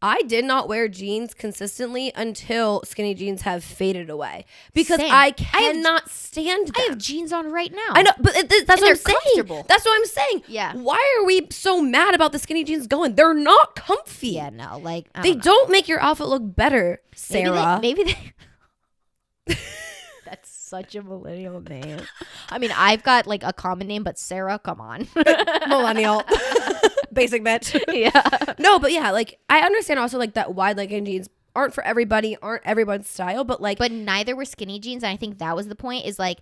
I did not wear jeans consistently until skinny jeans have faded away because I cannot stand them. I have jeans on right now. I know, but that's what I'm saying. That's what I'm saying. Yeah. Why are we so mad about the skinny jeans going? They're not comfy. Yeah, no, like they don't make your outfit look better, Sarah. Maybe they That's such a millennial name. I mean, I've got like a common name, but Sarah, come on. Millennial. Basic bitch. Yeah. No, but yeah, like I understand also like that wide leg jeans aren't for everybody, aren't everyone's style, but like. But neither were skinny jeans, and I think that was the point. Is like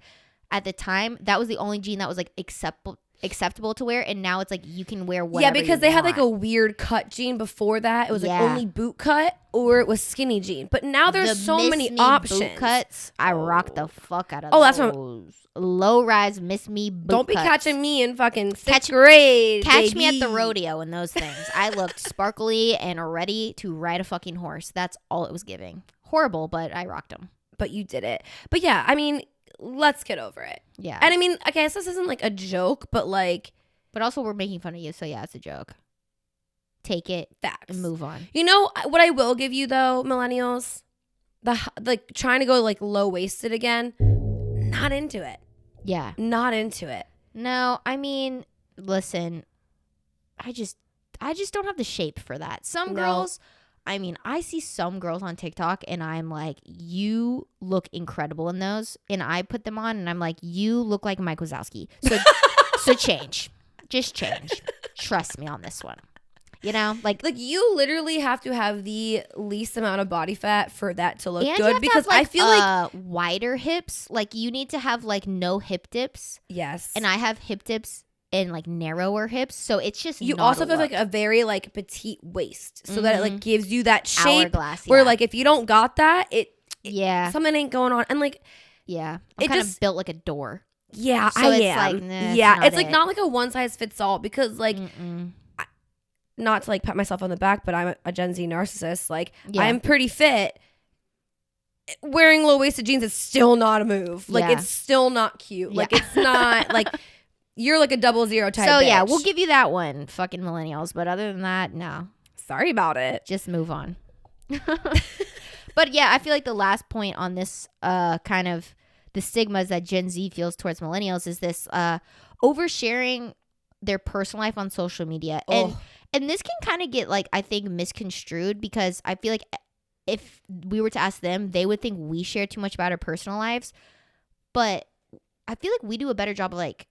at the time that was the only jean that was like acceptable to wear, and now it's like you can wear whatever. Yeah, because they had like a weird cut jean before that. It was like only boot cut or it was skinny jean. But now there's so many options. Boot cuts, I rock the fuck out of those. That's what low rise Miss Me boot Don't be cuts. catching me in fucking sixth grade. Catch me at the rodeo in those things. I looked sparkly and ready to ride a fucking horse. That's all it was giving. Horrible, but I rocked them. But you did it. But yeah, I mean, let's get over it. Yeah. And I mean, I guess this isn't like a joke, but like. But also we're making fun of you, so yeah, it's a joke. Take it. Facts. And move on. You know what I will give you though, millennials? Like trying to go like low-waisted again. Not into it. Yeah. Not into it. No, I mean, listen, I just don't have the shape for that. Some girls, I mean, I see some girls on TikTok and I'm like, you look incredible in those. And I put them on and I'm like, you look like Mike Wazowski. So change. Just change. Trust me on this one. You know, like you literally have to have the least amount of body fat for that to look good, because I feel like wider hips. Like you need to have like no hip dips. Yes. And I have hip dips and like narrower hips, so it's just you also have like a very like petite waist, so that it like gives you that shape. Hourglass, where like if you don't got that, something ain't going on, and like I'm kind of built like a door. Yeah, so I it's am. Like, nah, yeah, it's not like not like a one size fits all, because like. Not to like pat myself on the back, but I'm a Gen Z narcissist. Like I'm pretty fit. Wearing low-waisted jeans is still not a move. Like it's still not cute. Like it's not like you're like a 00 type. So bitch. we'll give you that one, fucking millennials. But other than that, no. Sorry about it. Just move on. But yeah, I feel like the last point on this kind of the stigmas that Gen Z feels towards millennials is this oversharing their personal life on social media. And this can kind of get, like, I think misconstrued, because I feel like if we were to ask them, they would think we share too much about our personal lives. But I feel like we do a better job of, like,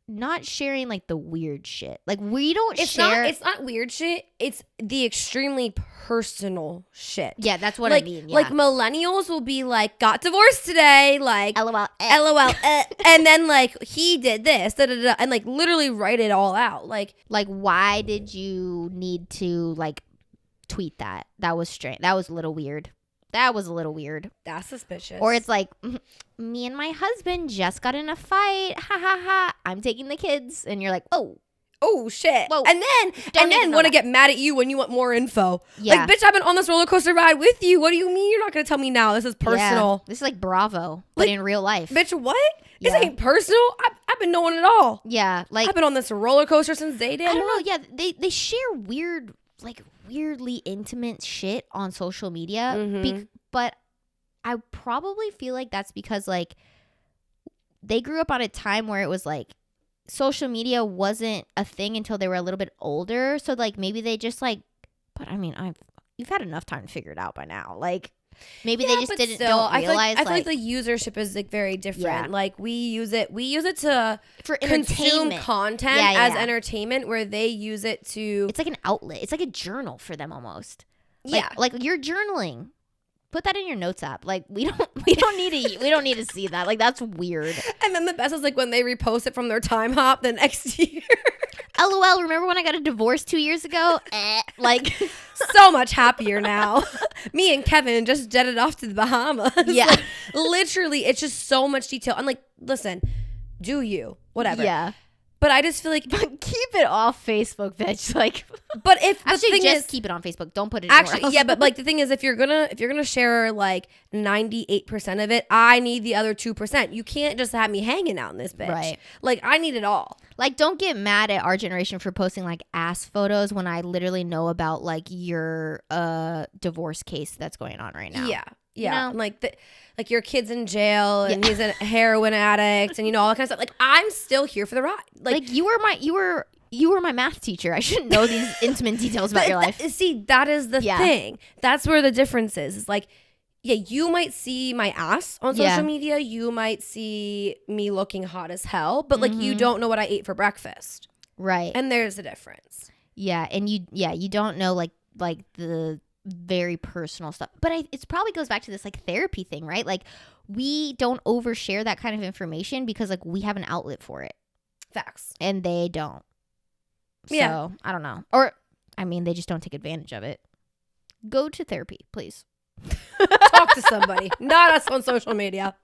not sharing, like, the weird shit. Like, we don't share. It's not weird shit. It's the extremely personal shit. Yeah, that's what like, I mean. Yeah. Like, millennials will be like, got divorced today. Like, LOL. LOL. And then, like, he did this. Da, da, da, and, like, literally write it all out. Like, why did you need to, like, tweet that? That was strange. That was a little weird. That's suspicious. Or it's like, me and my husband just got in a fight. Ha ha ha. I'm taking the kids. And you're like, oh shit. Whoa. And then want to get mad at you when you want more info. Yeah. Like, bitch, I've been on this roller coaster ride with you. What do you mean you're not going to tell me now? This is personal. Yeah. This is like Bravo, but in real life. Bitch, what? Yeah. This ain't personal. I've been knowing it all. Yeah. Like, I've been on this roller coaster since they did. I don't know. Yeah. They share weird, like, weirdly intimate shit on social media. But I probably feel like that's because, like, they grew up on a time where it was like social media wasn't a thing until they were a little bit older. So like maybe they just like, but I mean, you've had enough time to figure it out by now. Like maybe they just don't realize. I feel like the usership is like very different. Yeah. Like we use it to for consume content as entertainment, where they use it to. It's like an outlet. It's like a journal for them almost. Like you're journaling. Put that in your notes app. Like we don't need to see that. Like that's weird. And then the best is like when they repost it from their time hop the next year. LOL, remember when I got a divorce 2 years ago? Like so much happier now. Me and Kevin just jetted off to the Bahamas. Yeah. Like, literally, it's just so much detail. I'm like, listen, do you? Whatever. Yeah. But I just feel like keep it off Facebook, bitch. Like, but if actually the thing just is, keep it on Facebook. Don't put it anywhere else. Yeah. But like the thing is, if you're gonna share like 98% of it, I need the other 2%. You can't just have me hanging out in this bitch. Right. Like I need it all. Like, don't get mad at our generation for posting like ass photos when I literally know about like your divorce case that's going on right now. Yeah. Yeah, you know? Like your kid's in jail and he's a heroin addict and all that kind of stuff. Like I'm still here for the ride. Like you were my math teacher. I shouldn't know these intimate details about your life. See, that is the thing. That's where the difference is. It's like, yeah, you might see my ass on social media. You might see me looking hot as hell, but like you don't know what I ate for breakfast. Right. And there's a difference. Yeah, and you don't know like very personal stuff. But it probably goes back to this like therapy thing, right? Like we don't overshare that kind of information because like we have an outlet for it. Facts. And they don't. Yeah. So I don't know. Or I mean, they just don't take advantage of it. Go to therapy, please. Talk to somebody, not us on social media.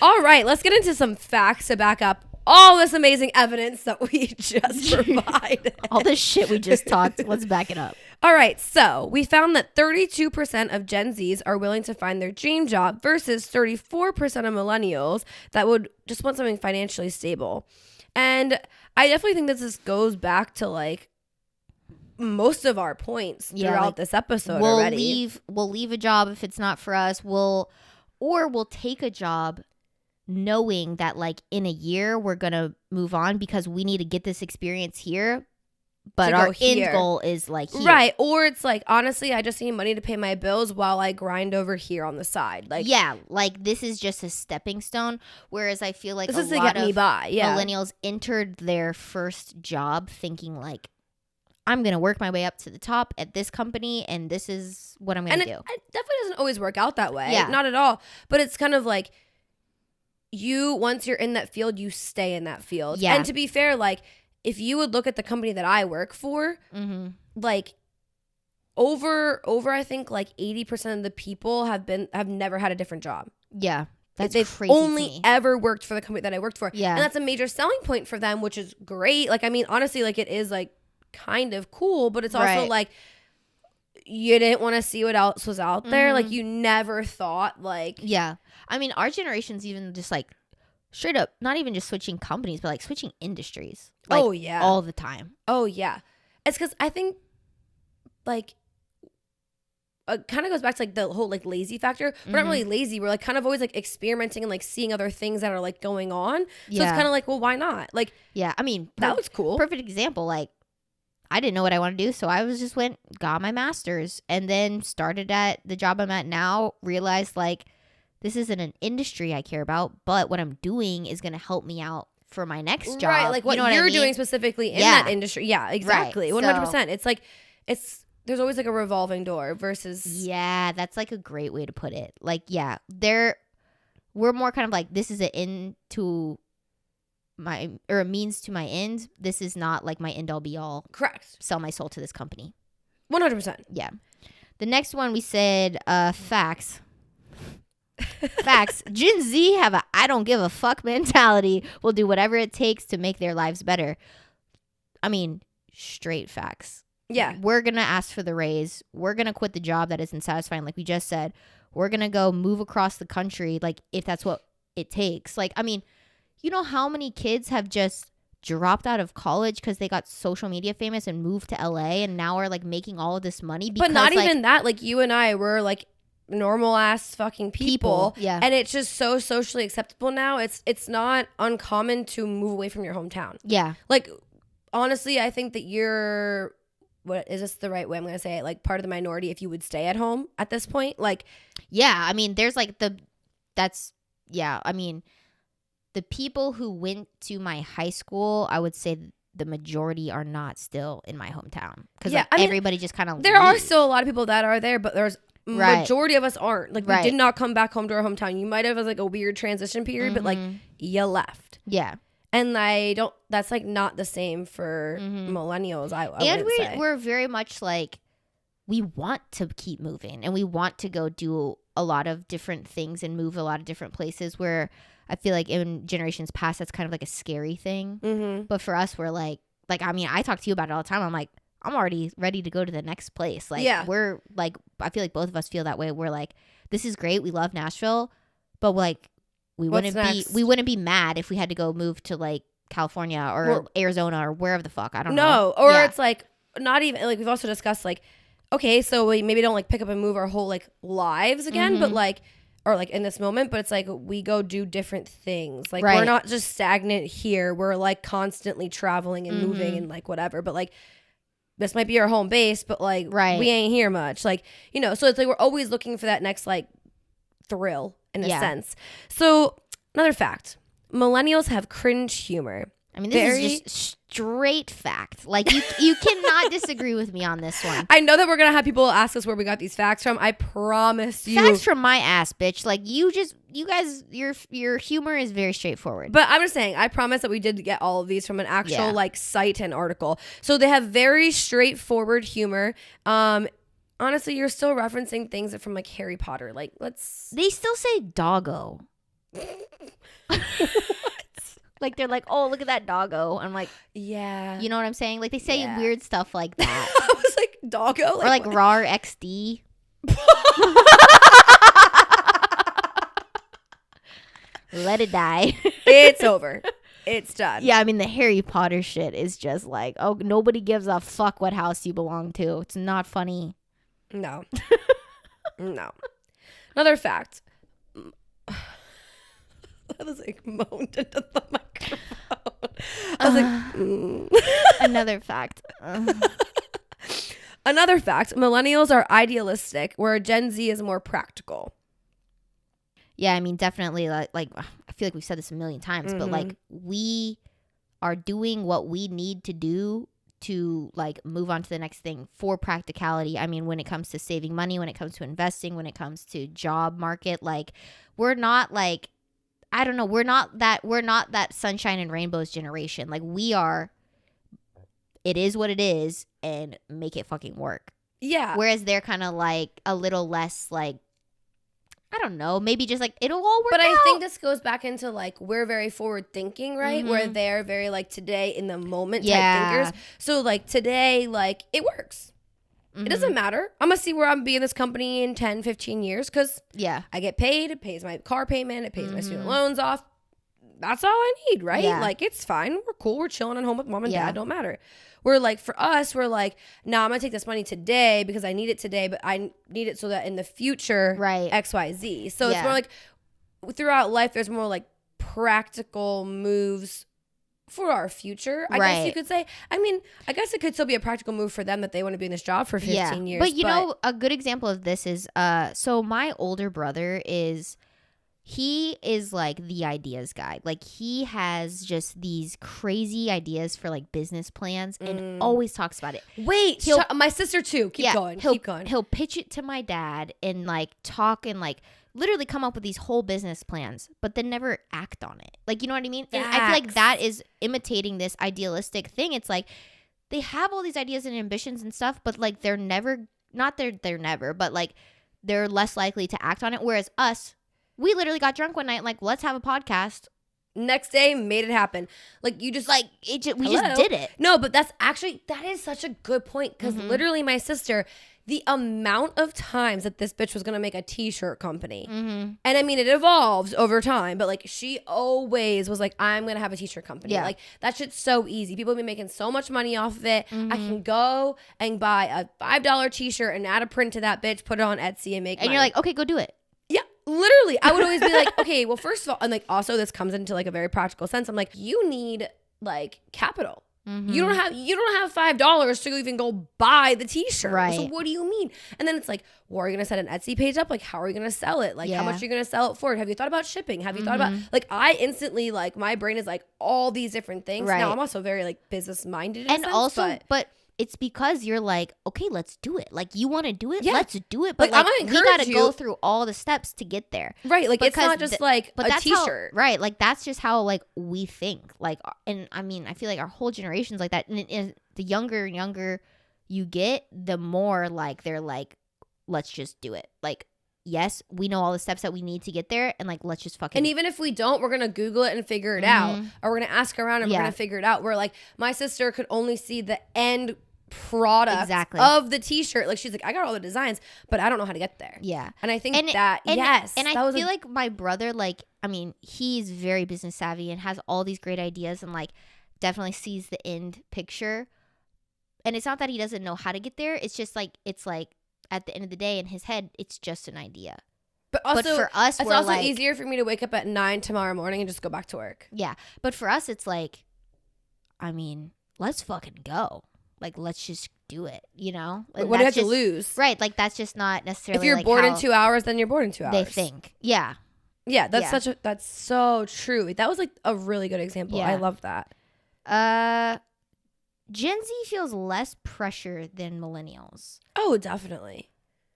All right, let's get into some facts to back up all this amazing evidence that we just provided. All this shit we just talked, let's back it up. All right, so we found that 32% of Gen Zs are willing to find their dream job versus 34% of millennials that would just want something financially stable. And I definitely think that this goes back to like most of our points throughout this episode already. We'll leave a job if it's not for us. We'll take a job knowing that like in a year we're gonna move on because we need to get this experience here, but our end goal is like here. Right. Or it's like, honestly, I just need money to pay my bills while I grind over here on the side. Like, yeah, like this is just a stepping stone. Whereas I feel like this is to get me by. Yeah. Millennials entered their first job thinking like, I'm going to work my way up to the top at this company, and this is what I'm going to do. It definitely doesn't always work out that way. Yeah. Not at all. But it's kind of like once you're in that field, you stay in that field. Yeah. And to be fair, like, if you would look at the company that I work for, like, over I think like 80% of the people have never had a different job. Yeah. They've crazy only ever worked for the company that I worked for. Yeah. And that's a major selling point for them, which is great. Like, I mean, honestly, like, it is like kind of cool, but it's also like you didn't want to see what else was out there. Like, you never thought like, yeah. I mean, our generation's even just like straight up, not even just switching companies, but like switching industries. Like, oh yeah, all the time. Oh yeah. It's because I think like it kind of goes back to like the whole like lazy factor. We're not really lazy. We're like kind of always like experimenting and like seeing other things that are like going on. So it's kind of like, well, why not? Like, yeah, I mean, that was cool. Perfect example. Like, I didn't know what I wanted to do, so I got my master's, and then started at the job I'm at now, realized, like, this isn't an industry I care about, but what I'm doing is going to help me out for my next job. Right, like what you're doing specifically in that industry. Yeah, exactly. Right. 100%. So, it's like, there's always like a revolving door versus. Yeah, that's like a great way to put it. Like, yeah, we're more kind of like, this is an end to a means to my end. This is not like my end all be all. Correct. Sell my soul to this company. 100%. Yeah. The next one we said facts. Facts. Gen Z have a I don't give a fuck mentality. Will do whatever it takes to make their lives better. I mean, straight facts. Yeah. We're going to ask for the raise. We're going to quit the job that isn't satisfying, like we just said. We're going to go move across the country, like, if that's what it takes. Like, I mean, you know how many kids have just dropped out of college because they got social media famous and moved to LA and now are like making all of this money? Because, but not like, even that. Like, you and I were like normal ass fucking people. Yeah. And it's just so socially acceptable now. It's not uncommon to move away from your hometown. Yeah. Like, honestly, I think that you're, what is this the right way I'm gonna say it, like part of the minority if you would stay at home at this point. Like, yeah, I mean, there's like I mean, the people who went to my high school, I would say the majority are not still in my hometown because everybody just kind of there are still a lot of people that are there, but there's majority of us aren't. Like, we did not come back home to our hometown. You might have as like a weird transition period, but like you left. Yeah. And that's like not the same for millennials. I would say. We're very much like, we want to keep moving and we want to go do a lot of different things and move a lot of different places, where I feel like in generations past, that's kind of like a scary thing. But for us, we're like, I mean, I talk to you about it all the time. I'm like, I'm already ready to go to the next place. Like, we're like, I feel like both of us feel that way. We're like, this is great. We love Nashville, but like, we wouldn't be mad if we had to go move to like California or Arizona or wherever the fuck. I don't know. Or it's like, not even like, we've also discussed like, okay, so we maybe don't like pick up and move our whole like lives again, but like, or like in this moment, but it's like we go do different things. Like, we're not just stagnant here. We're like constantly traveling and moving and like whatever. But like, this might be our home base, but like, we ain't here much. Like, you know, so it's like we're always looking for that next like thrill in a sense. So another fact, millennials have cringe humor. I mean, this is just straight fact. Like, you cannot disagree with me on this one. I know that we're going to have people ask us where we got these facts from. I promise you. Facts from my ass, bitch. Like, you guys, your humor is very straightforward. But I'm just saying, I promise that we did get all of these from an actual, like, site and article. So they have very straightforward humor. Honestly, you're still referencing things from, like, Harry Potter. Like, They still say doggo. Like, they're like, oh, look at that doggo. I'm like, yeah. You know what I'm saying? Like, they say weird stuff like that. I was like, doggo? Or like RAR XD. Let it die. It's over. It's done. Yeah, I mean, the Harry Potter shit is just like, oh, nobody gives a fuck what house you belong to. It's not funny. No. No. Another fact. I was like moaned into the microphone. I was like, Another fact. Another fact. Millennials are idealistic, where Gen Z is more practical. Yeah, I mean, definitely. Like I feel like we've said this a million times, but like we are doing what we need to do to like move on to the next thing for practicality. I mean, when it comes to saving money, when it comes to investing, when it comes to job market, like we're not like, I don't know, we're not that sunshine and rainbows generation. Like we are, it is what it is and make it fucking work. Yeah. Whereas they're kind of like a little less like, I don't know, maybe just like it'll all work out. But I think this this goes back into like we're very forward thinking, right? Where they're very like today in the moment type thinkers. So like today, like it works. It doesn't matter. I'm going to see where I'm being in this company in 10, 15 years because I get paid. It pays my car payment. It pays my student loans off. That's all I need, right? Yeah. Like, it's fine. We're cool. We're chilling at home with mom and dad. Don't matter. We're like, for us, we're like, nah, I'm going to take this money today because I need it today, but I need it so that in the future, X, Y, Z. So it's more like throughout life, there's more like practical moves for our future, I guess you could say. I mean, I guess it could still be a practical move for them that they want to be in this job for 15 years. But you know, a good example of this is, so my older brother he is like the ideas guy. Like he has just these crazy ideas for like business plans and always talks about it. Wait, my sister too. Keep going. He'll pitch it to my dad and like talk and like literally come up with these whole business plans, but then never act on it. Like, you know what I mean? And I feel like that is imitating this idealistic thing. It's like they have all these ideas and ambitions and stuff, but like they're never, but like they're less likely to act on it. Whereas us, we literally got drunk one night and like, let's have a podcast. Next day, made it happen. Like you just like we just did it. No, but that is such a good point because literally my sister, the amount of times that this bitch was gonna make a t-shirt company, and I mean it evolved over time, but like she always was like, I'm gonna have a t-shirt company. Like that shit's so easy. People have been making so much money off of it. I can go and buy a $5 t-shirt and add a print to that bitch, put it on Etsy and make money. And you're like, okay, go do it. Yeah, literally. I would always be like, okay, well, first of all, and like also this comes into like a very practical sense. I'm like, you need like capital. You don't have $5 to even go buy the t-shirt. Right. So what do you mean? And then it's like, well, are you gonna set an Etsy page up? Like, how are you gonna sell it? Like, how much are you gonna sell it for? Have you thought about shipping? Have you thought about like? I instantly like my brain is like all these different things. Right. Now I'm also very like business minded. And also, but it's because you're like, okay, let's do it. Like, you want to do it? Yeah. Let's do it. But like we got to go through all the steps to get there. Right. Like, it's not just like a t-shirt. Right. Like, that's just how, like, we think. Like, and I mean, I feel like our whole generation's like that. And the younger and younger you get, the more, like, they're like, let's just do it. Like, yes, we know all the steps that we need to get there. And, like, let's just fucking. And even if we don't, we're going to Google it and figure it out. Or we're going to ask around and we're going to figure it out. Where, like, my sister could only see the end product of the t-shirt. Like she's like, I got all the designs, but I don't know how to get there. Yeah. And I think and I feel like my brother, like, I mean, he's very business savvy and has all these great ideas and like definitely sees the end picture. And it's not that he doesn't know how to get there. It's just like, it's like at the end of the day in his head, it's just an idea. But for us, it's also like, easier for me to wake up at 9 tomorrow morning and just go back to work. Yeah. But for us, it's like, I mean, let's fucking go. Like, let's just do it, you know? What do you have to lose? Right. Like, that's just not necessarily. If you're like bored in 2 hours, then you're bored in 2 hours. They think. Yeah. Yeah. That's so true. That was like a really good example. I love that. Gen Z feels less pressure than millennials. Oh, definitely.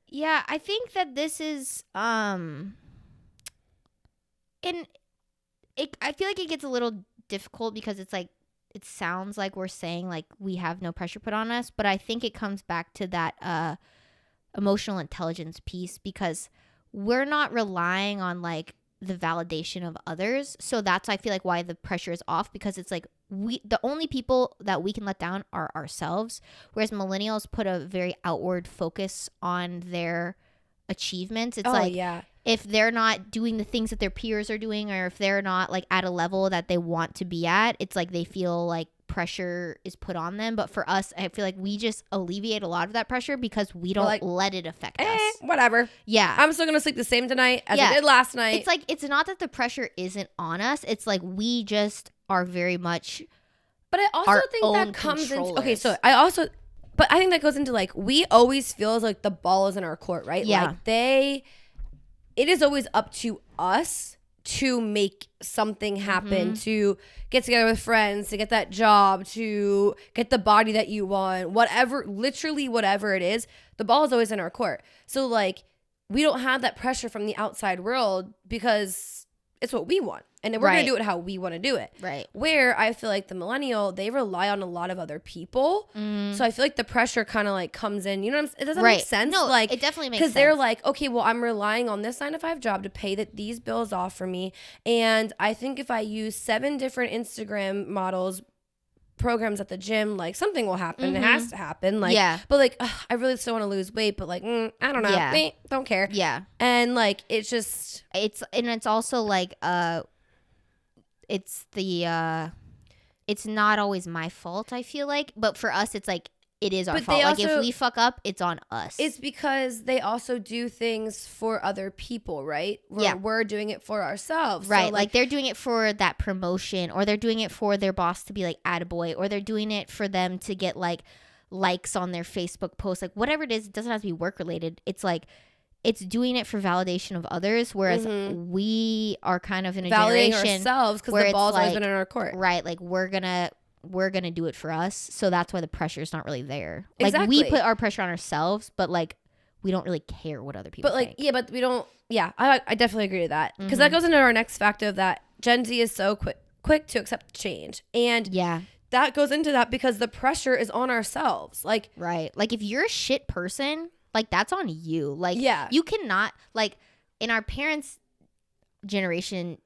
Yeah, I think that this is I feel like it gets a little difficult because it's like it sounds like we're saying like we have no pressure put on us, but I think it comes back to that emotional intelligence piece because we're not relying on like the validation of others. So that's I feel like why the pressure is off because it's like the only people that we can let down are ourselves, whereas millennials put a very outward focus on their achievements. It's if they're not doing the things that their peers are doing or if they're not like at a level that they want to be at, it's like they feel like pressure is put on them. But for us, I feel like we just alleviate a lot of that pressure because we don't let it affect us. Whatever. Yeah. I'm still gonna sleep the same tonight as I did last night. It's like it's not that the pressure isn't on us. It's like we just are very much but I also think that comes into but I think that goes into like we always feel like the ball is in our court, right? Yeah. Like it is always up to us to make something happen, to get together with friends, to get that job, to get the body that you want, literally whatever it is, the ball is always in our court. So like we don't have that pressure from the outside world because it's what we want. And we're going to do it how we want to do it. Right. Where I feel like the millennial, they rely on a lot of other people. So I feel like the pressure kind of like comes in. You know what I'm saying? It doesn't make sense. No, like, it definitely makes sense. Because they're like, okay, well, I'm relying on this 9-to-5 job to pay these bills off for me. And I think if I use 7 different Instagram models, programs at the gym, like something will happen. It has to happen. Like, but like, I really still want to lose weight, but like, I don't know. Don't care. Yeah. And like, it's just, it's also like, it's not always my fault, I feel like, but for us, it's like, it is our fault. Like if we fuck up, it's on us. It's because they also do things for other people, right? We're doing it for ourselves. Right. So like they're doing it for that promotion, or they're doing it for their boss to be like attaboy, or they're doing it for them to get like likes on their Facebook post. Like whatever it is, it doesn't have to be work related. It's like it's doing it for validation of others, whereas we are kind of in a validating generation ourselves because the ball's always been in our court. Right. Like we're gonna do it for us, so that's why the pressure is not really there. Exactly. Like we put our pressure on ourselves, but like we don't really care what other people think. But we don't. I definitely agree with that because that goes into our next factor of that Gen Z is so quick to accept change, and that goes into that because the pressure is on ourselves. Like like if you're a shit person, like that's on you. Like you cannot, like in our parents' generation,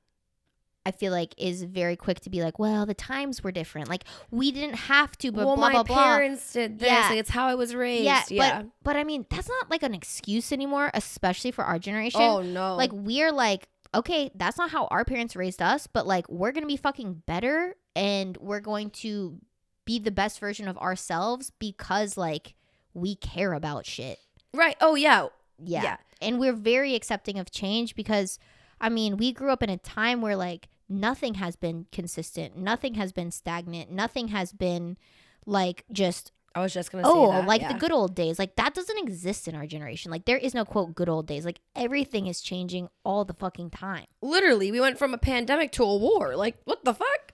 I feel like is very quick to be like, well, the times were different. Like we didn't have to, but blah, blah, blah. My parents did this. Like, it's how I was raised. But I mean, that's not like an excuse anymore, especially for our generation. Oh, no. Like we're like, okay, that's not how our parents raised us, but like we're going to be fucking better and we're going to be the best version of ourselves because like we care about shit. Right. Oh, yeah. Yeah. And we're very accepting of change because, I mean, we grew up in a time where like nothing has been consistent. Nothing has been stagnant. Nothing has been like just. I was just going to say that. Like the good old days. Like that doesn't exist in our generation. Like there is no quote good old days. Like everything is changing all the fucking time. Literally, we went from a pandemic to a war. Like what the fuck?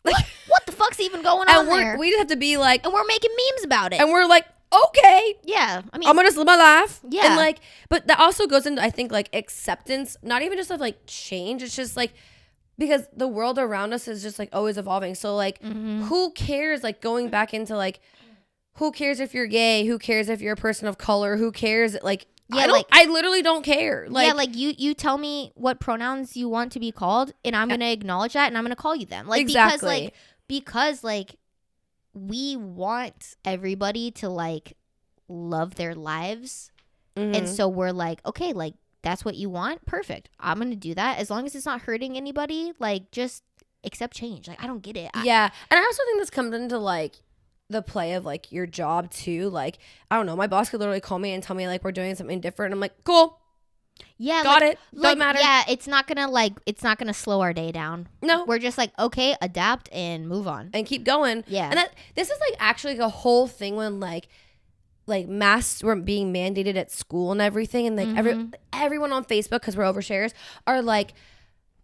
Like what the fuck's even going on there? We just have to be like. And we're making memes about it. And we're like, okay. Yeah. I mean, I'm going to just live my life. Yeah. And like, but that also goes into, I think, like acceptance, not even just of like change. It's just like, because the world around us is just like always evolving. So like, who cares? Like going back into like, who cares if you're gay? Who cares if you're a person of color? Who cares? Like, I literally don't care. Like, like you tell me what pronouns you want to be called and I'm going to acknowledge that and I'm going to call you them. Like, exactly. because we want everybody to like love their lives. And so we're like, okay, like that's what you want. Perfect. I'm going to do that. As long as it's not hurting anybody, like just accept change. Like, I don't get it. Yeah. And I also think this comes into like the play of like your job too. Like, I don't know. My boss could literally call me and tell me like we're doing something different. I'm like, cool. Yeah. Got it. Doesn't matter. Yeah. It's not going to slow our day down. No. We're just like, okay, adapt and move on. And keep going. Yeah. And this is like actually like a whole thing when like masks were being mandated at school and everything. And like everyone on Facebook, because we're overshares, are like,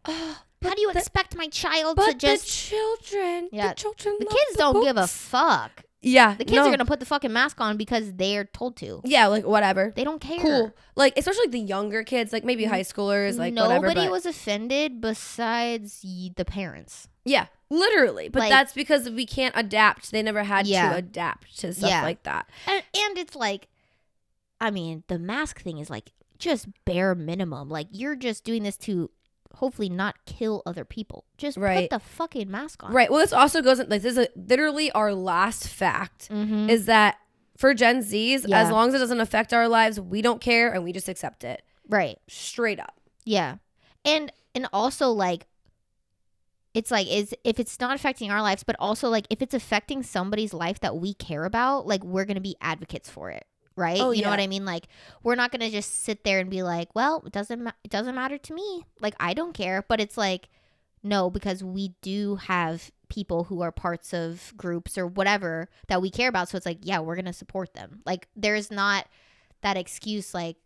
oh, How do you expect my child to just... the children love the kids don't give a fuck. Yeah. The kids are going to put the fucking mask on because they're told to. Yeah, like, whatever. They don't care. Cool. Like, especially like the younger kids, like maybe high schoolers, like whatever. Nobody was offended besides the parents. Yeah, literally. But like, that's because we can't adapt. They never had to adapt to stuff like that. And it's like, I mean, the mask thing is like just bare minimum. Like, you're just doing this to hopefully not kill other people. Just put the fucking mask on. Right. Well, this also goes like, this is literally our last fact is that for Gen Zs, as long as it doesn't affect our lives, we don't care and we just accept it. Right. Straight up. Yeah. And also like, it's like, if it's not affecting our lives, but also like if it's affecting somebody's life that we care about, like we're going to be advocates for it. Right? You know what I mean? Like, we're not going to just sit there and be like, well, it doesn't matter to me. Like, I don't care. But it's like, no, because we do have people who are parts of groups or whatever that we care about. So it's like, yeah, we're going to support them. Like, there's not that excuse like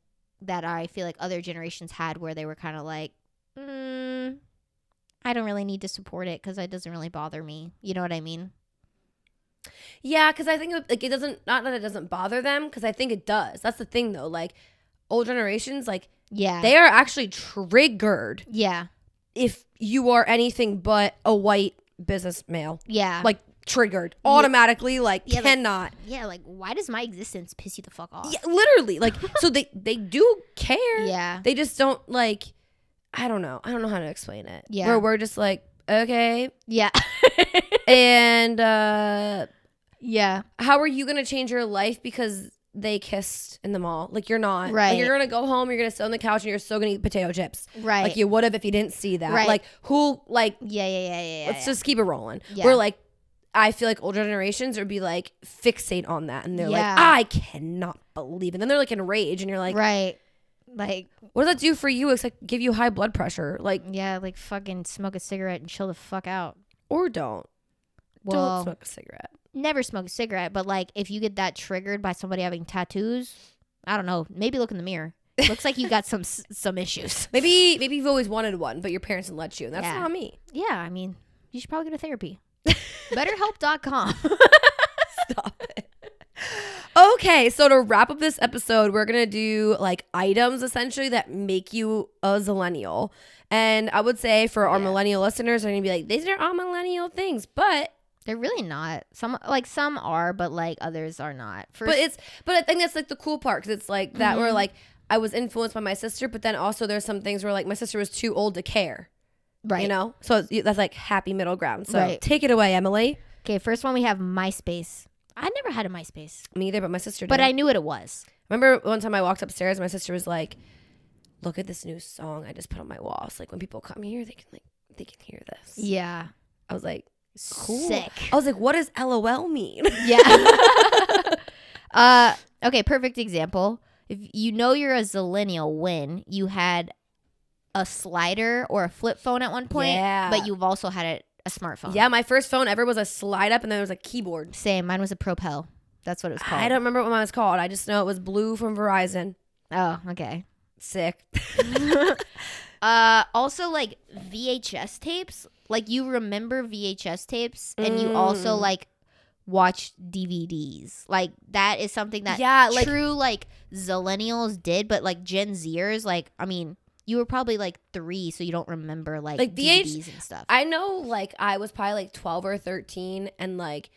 that I feel like other generations had where they were kind of like, I don't really need to support it because it doesn't really bother me. You know what I mean? Yeah, because I think like it doesn't, not that it doesn't bother them, because I think it does. That's the thing though. Like old generations, like they are actually triggered. Yeah. If you are anything but a white business male. Yeah. Like triggered automatically. Like cannot. Like why does my existence piss you the fuck off? Yeah, literally. Like so they do care. Yeah. They just don't like. I don't know how to explain it. Yeah. Where we're just like, okay. Yeah. And yeah. How are you gonna change your life because they kissed in the mall? Like, you're not. Right. Like, you're gonna go home, you're gonna sit on the couch, and you're still gonna eat potato chips. Right. Like you would have if you didn't see that. Right. Like who? Like yeah. Let's just keep it rolling. Yeah. We're like, I feel like older generations would be like fixate on that, and they're like, I cannot believe it. And then they're like in rage, and you're like, right. Like, what does that do for you? It's like give you high blood pressure. Like, yeah, like fucking smoke a cigarette and chill the fuck out. Or don't. Well, don't smoke a cigarette. Never smoke a cigarette, but like if you get that triggered by somebody having tattoos, I don't know. Maybe look in the mirror. Looks like you got some issues. Maybe you've always wanted one, but your parents didn't let you. And that's not me. Yeah, I mean, you should probably go to therapy. BetterHelp.com. Stop it. Okay, so to wrap up this episode, we're gonna do like items essentially that make you a zillennial. And I would say for our millennial listeners, they're gonna be like, these are all millennial things, but they're really not. Some are, but like others are not. But I think that's like the cool part, because it's like that where like I was influenced by my sister, but then also there's some things where like my sister was too old to care. Right. You know? So that's like happy middle ground. So take it away, Emily. Okay, first one we have MySpace. I never had a MySpace. Me either, but my sister did. But I knew what it was. Remember one time I walked upstairs and my sister was like, look at this new song I just put on my wall. It's like when people come here, they can hear this. Yeah. I was like, cool. Sick. I was like, what does LOL mean? Yeah. Okay, perfect example. If you know you're a zillennial when you had a slider or a flip phone at one point, but you've also had a smartphone. Yeah, my first phone ever was a slide up, and then there was a keyboard. Same. Mine was a Propel. That's what it was called. I don't remember what mine was called. I just know it was blue from Verizon. Oh, okay. Sick. Also, like VHS tapes. Like, you remember VHS tapes, and you also like watch DVDs. Like, that is something that true like zillennials did, but like Gen Zers, like, I mean, you were probably like 3, so you don't remember like DVDs and stuff. I know, like, I was probably like 12 or 13, and like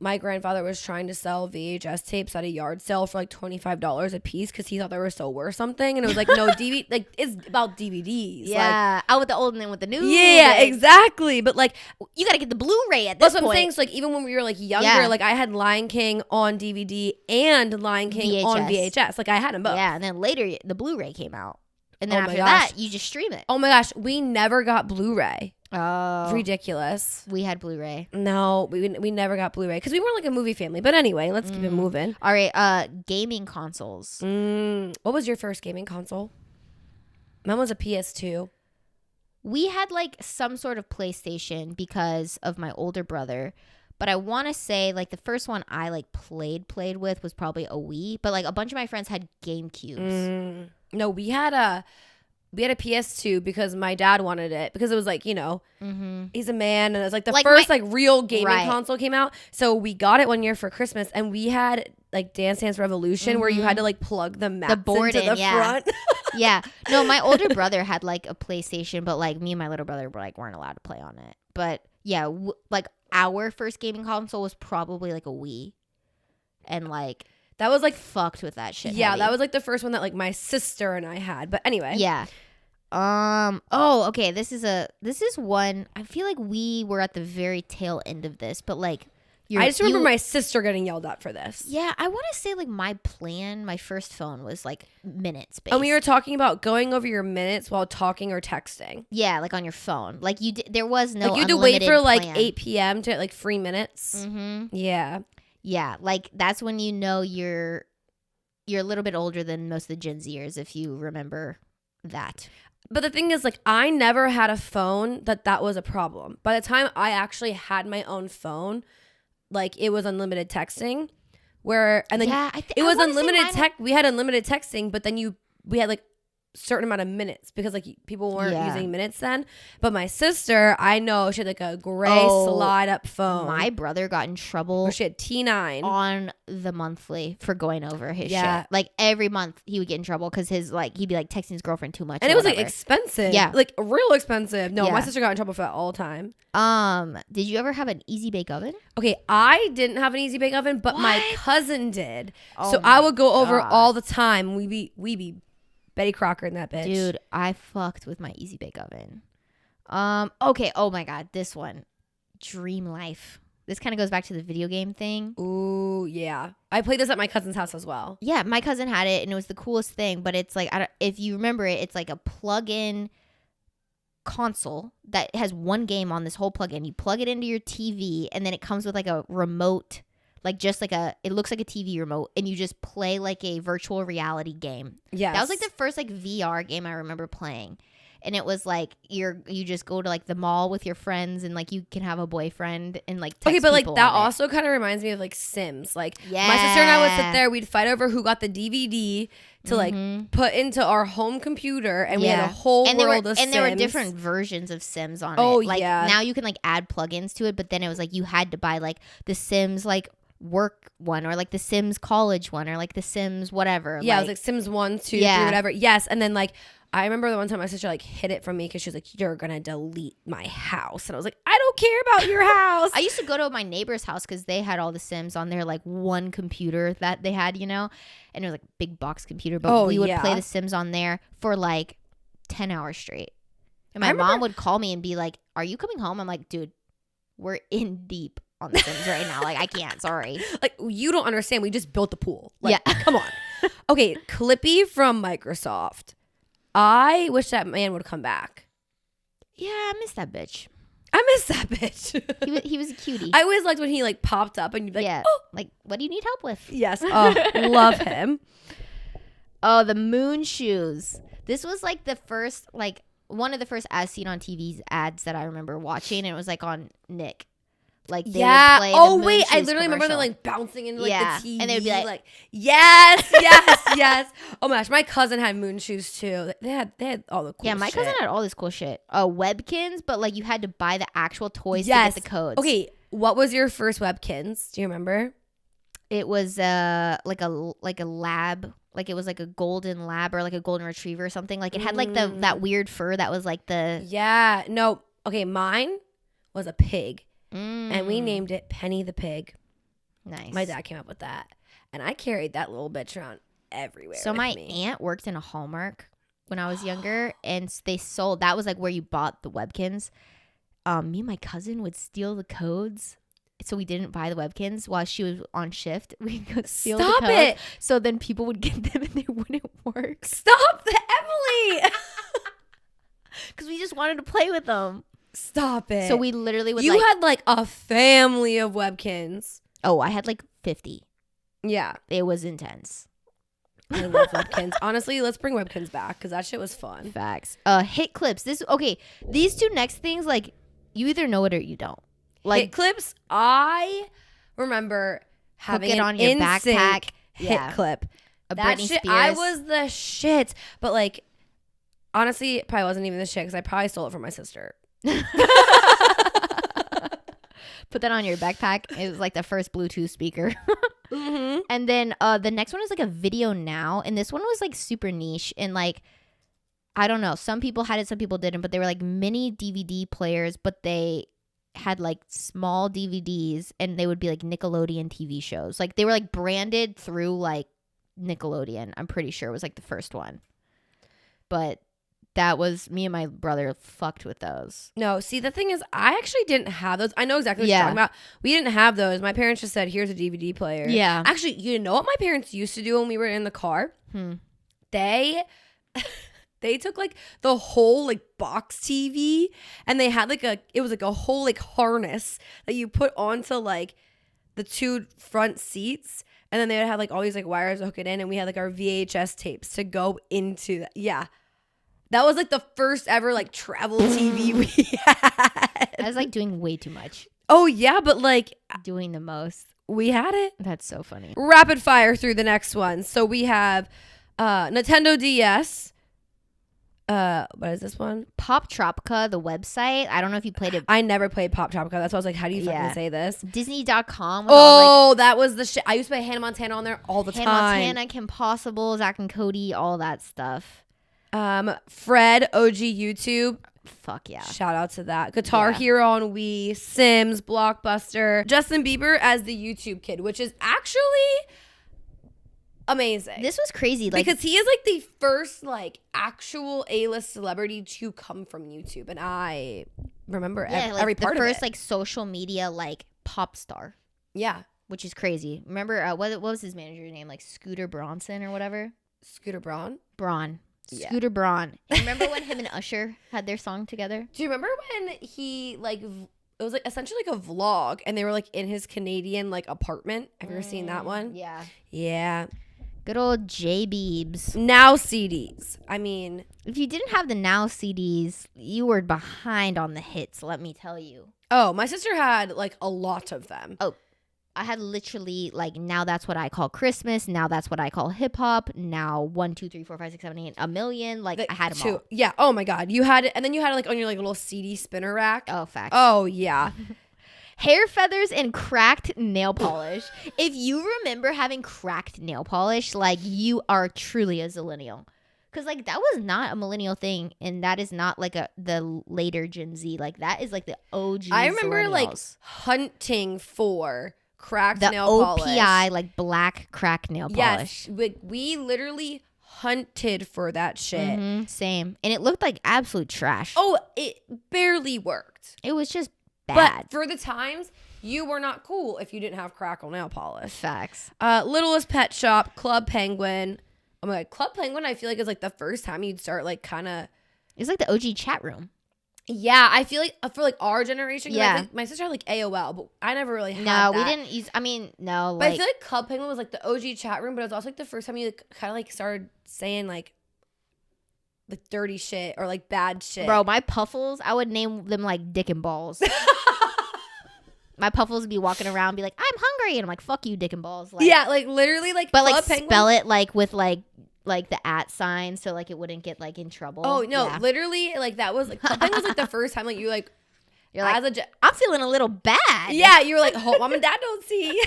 my grandfather was trying to sell VHS tapes at a yard sale for like $25 a piece because he thought they were so worth something, and it was like, no, DVD, like, it's about DVDs. Yeah, like, out with the old and then with the new. Yeah, exactly. But like, you gotta get the Blu-ray at this point. That's what I'm saying. So like, even when we were like younger, like I had Lion King on DVD and Lion King on VHS. Like, I had them both. Yeah, and then later the Blu-ray came out, and then after that, you just stream it. Oh my gosh, we never got Blu-ray. Oh, ridiculous. We had Blu-ray. No, we never got Blu-ray because we weren't like a movie family. But anyway, let's keep it moving. All right, gaming consoles. What was your first gaming console? Mine was a PS2. We had like some sort of PlayStation because of my older brother, but I want to say like the first one I like played with was probably a Wii, but like a bunch of my friends had GameCubes. No, we had a we had a PS2 because my dad wanted it because it was like, you know, he's a man and it was like the Like first like real gaming console came out. So we got it one year for Christmas and we had like Dance Dance Revolution where you had to like plug the mats board into the front. Yeah. No, my older brother had like a PlayStation, but like me and my little brother were like weren't allowed to play on it. But yeah, like our first gaming console was probably like a Wii. And like that was like fucked with that shit. Yeah, heavy. that was like the first one that like my sister and I had. But anyway. Yeah. Oh, okay. This is one. I feel like we were at the very tail end of this, but like I just remember my sister getting yelled at for this. Yeah, I want to say like my first phone was like minutes based. And we were talking about going over your minutes while talking or texting. Yeah, like on your phone. Like there was no like you had to wait for like plan. 8 p.m. to like free minutes. Mm-hmm. Yeah. Yeah, like that's when you know you're a little bit older than most of the Gen Zers if you remember that. But the thing is, like, I never had a phone that was a problem. By the time I actually had my own phone, like, it was unlimited texting. And then it was unlimited text. We had unlimited texting, but then we had like certain amount of minutes because like people weren't using minutes then. But my sister, I know she had like a gray slide up phone. My brother got in trouble. Or she had T9 on the monthly for going over his shit. Like every month he would get in trouble because he'd be like texting his girlfriend too much. And it was like expensive. Yeah. Like real expensive. No, my sister got in trouble for that all the time. Did you ever have an Easy Bake Oven? Okay, I didn't have an Easy Bake Oven, but my cousin did. So I would go over all the time. We be Betty Crocker in that bitch. Dude, I fucked with my Easy Bake Oven. Okay. Oh my God. This one. Dream Life. This kind of goes back to the video game thing. Ooh, yeah. I played this at my cousin's house as well. Yeah, my cousin had it and it was the coolest thing. But it's like, if you remember it, it's like a plug-in console that has one game on this whole plug-in. You plug it into your TV and then it comes with like a remote. Like just like it looks like a TV remote and you just play like a virtual reality game. Yeah. That was like the first like VR game I remember playing. And it was like you just go to like the mall with your friends and like you can have a boyfriend and like text but like people that also kind of reminds me of like Sims. Like my sister and I would sit there, we'd fight over who got the DVD to like put into our home computer and we had a whole world of Sims. And there were different versions of Sims on it. Like now you can like add plugins to it, but then it was like you had to buy like the Sims like work one or like the Sims college one or like the Sims whatever. Yeah, it was like Sims 1, 2, 3, whatever. Yes, and then like I remember the one time my sister like hid it from me because she was like, "You're gonna delete my house," and I was like, "I don't care about your house." I used to go to my neighbor's house because they had all the Sims on their like one computer that they had, you know, and it was like a big box computer. But we would play the Sims on there for like 10 hours straight. And my mom would call me and be like, "Are you coming home?" I'm like, "Dude, we're in deep on the Sims right now. Like I can't. Sorry." Like you don't understand. We just built the pool. Like, come on. Okay, Clippy from Microsoft. I wish that man would come back. Yeah, I miss that bitch. He was a cutie. I always liked when he like popped up and you'd be like, "Oh, like what do you need help with?" Yes. Oh, love him. Oh, the moon shoes. This was like the first, like one of the first as seen on TV's ads that I remember watching. And it was like on Nick. Like they would play the moon shoes I literally remember them like bouncing into like the TV. And they would be like yes. Oh my gosh, my cousin had moon shoes too. They had all the cool shit. Yeah, my cousin had all this cool shit. Webkins, but like you had to buy the actual toys to get the codes. Okay, what was your first Webkins? Do you remember? It was like a lab. Like it was like a golden lab or like a golden retriever or something. Like it had like that weird fur that was like the Okay, mine was a pig. And we named it Penny the Pig. Nice. My dad came up with that. And I carried that little bitch around everywhere. So my aunt worked in a Hallmark when I was younger. And they sold, that was like where you bought the Webkins. Me and my cousin would steal the codes. So we didn't buy the Webkins while she was on shift. We'd go steal the codes. It. So then people would get them and they wouldn't work. Stop the Emily. Because we just wanted to play with them. Stop it. So we literally would had like a family of Webkins. Oh, I had like 50. Yeah. It was intense. I love Webkins. Honestly, let's bring Webkins back because that shit was fun. Facts. Hit clips. These two next things, like you either know it or you don't. Like hit clips, I remember having it on your backpack hit clip. A Britney Spears. I was the shit. But like honestly, it probably wasn't even this shit because I probably stole it from my sister. Put that on your backpack. It was like the first Bluetooth speaker. Mm-hmm. And then the next one is like a video now. And this one was like super niche. And like, I don't know. Some people had it, some people didn't. But they were like mini DVD players. But they had like small DVDs. And they would be like Nickelodeon TV shows. Like they were like branded through like Nickelodeon. I'm pretty sure it was like the first one. But that was me and my brother fucked with those. No, see, the thing is, I actually didn't have those. I know exactly what you're talking about. We didn't have those. My parents just said, here's a DVD player. Yeah. Actually, you know what my parents used to do when we were in the car? They took like the whole like box TV and they had like it was like a whole like harness that you put onto like the two front seats. And then they would have like all these like wires to hook it in. And we had like our VHS tapes to go into that. Yeah. That was like the first ever like travel TV we had. I was like doing way too much. Oh yeah, but like doing the most. We had it. That's so funny. Rapid fire through the next one. So we have Nintendo DS. What is this one? Pop Tropica, the website. I don't know if you played it. I never played Pop Tropica. That's why I was like, how do you fucking say this? Disney.com. Oh, that was the shit. I used to play Hannah Montana on there all the time. Hannah Montana, Kim Possible, Zach and Cody, all that stuff. Fred, OG YouTube. Fuck yeah. Shout out to that. Guitar Hero on Wii, Sims, Blockbuster, Justin Bieber as the YouTube kid, which is actually amazing. This was crazy. Like, because he is like the first like actual A-list celebrity to come from YouTube. And I remember every part of it. The first like social media like pop star. Yeah. Which is crazy. Remember, what was his manager's name? Like Scooter Bronson or whatever? Scooter Braun? Braun. Yeah. Scooter Braun. Remember when him and Usher had their song together? Do you remember when he like it was like essentially like a vlog and they were like in his Canadian like apartment? Have you ever seen that one? Yeah. Yeah. Good old J Beebs. Now CDs. I mean, if you didn't have the Now CDs, you were behind on the hits, let me tell you. Oh, my sister had like a lot of them. Oh, I had literally like Now That's What I Call Christmas. Now That's What I Call Hip Hop. Now 1, 2, 3, 4, 5, 6, 7, 8, a million. Like I had them all. Yeah. Oh my God. You had it, and then you had it like on your like little CD spinner rack. Oh, facts. Oh yeah. Hair feathers and cracked nail polish. If you remember having cracked nail polish, like you are truly a zillennial. Because like that was not a millennial thing, and that is not like the later Gen Z. Like that is like the OG. I remember like hunting for cracked nail polish. The OPI like black crack nail polish. Yes, we literally hunted for that shit. Mm-hmm, same, and it looked like absolute trash. Oh, it barely worked. It was just bad. But for the times, you were not cool if you didn't have crackle nail polish. Facts. Littlest Pet Shop, Club Penguin. Oh my God, Club Penguin, I feel like is like the first time you'd start like kind of. It's like the OG chat room. Yeah, I feel like for like our generation. Yeah. I think my sister had like AOL, but I never really had that. No, we didn't use. I mean, no. But I feel like Club Penguin was like the OG chat room, but it was also like the first time you like, kind of like started saying like dirty shit or like bad shit. Bro, my puffles, I would name them like dick and balls. My puffles would be walking around and be like, I'm hungry. And I'm like, fuck you, dick and balls. Like, yeah, like literally like but Club like Penguin. Spell it like with like the @ sign so like it wouldn't get like in trouble. Oh no, yeah. Literally like that was like Club Penguin was like the first time like you're like I'm feeling a little bad. Yeah, you were like, hope mom and dad don't see.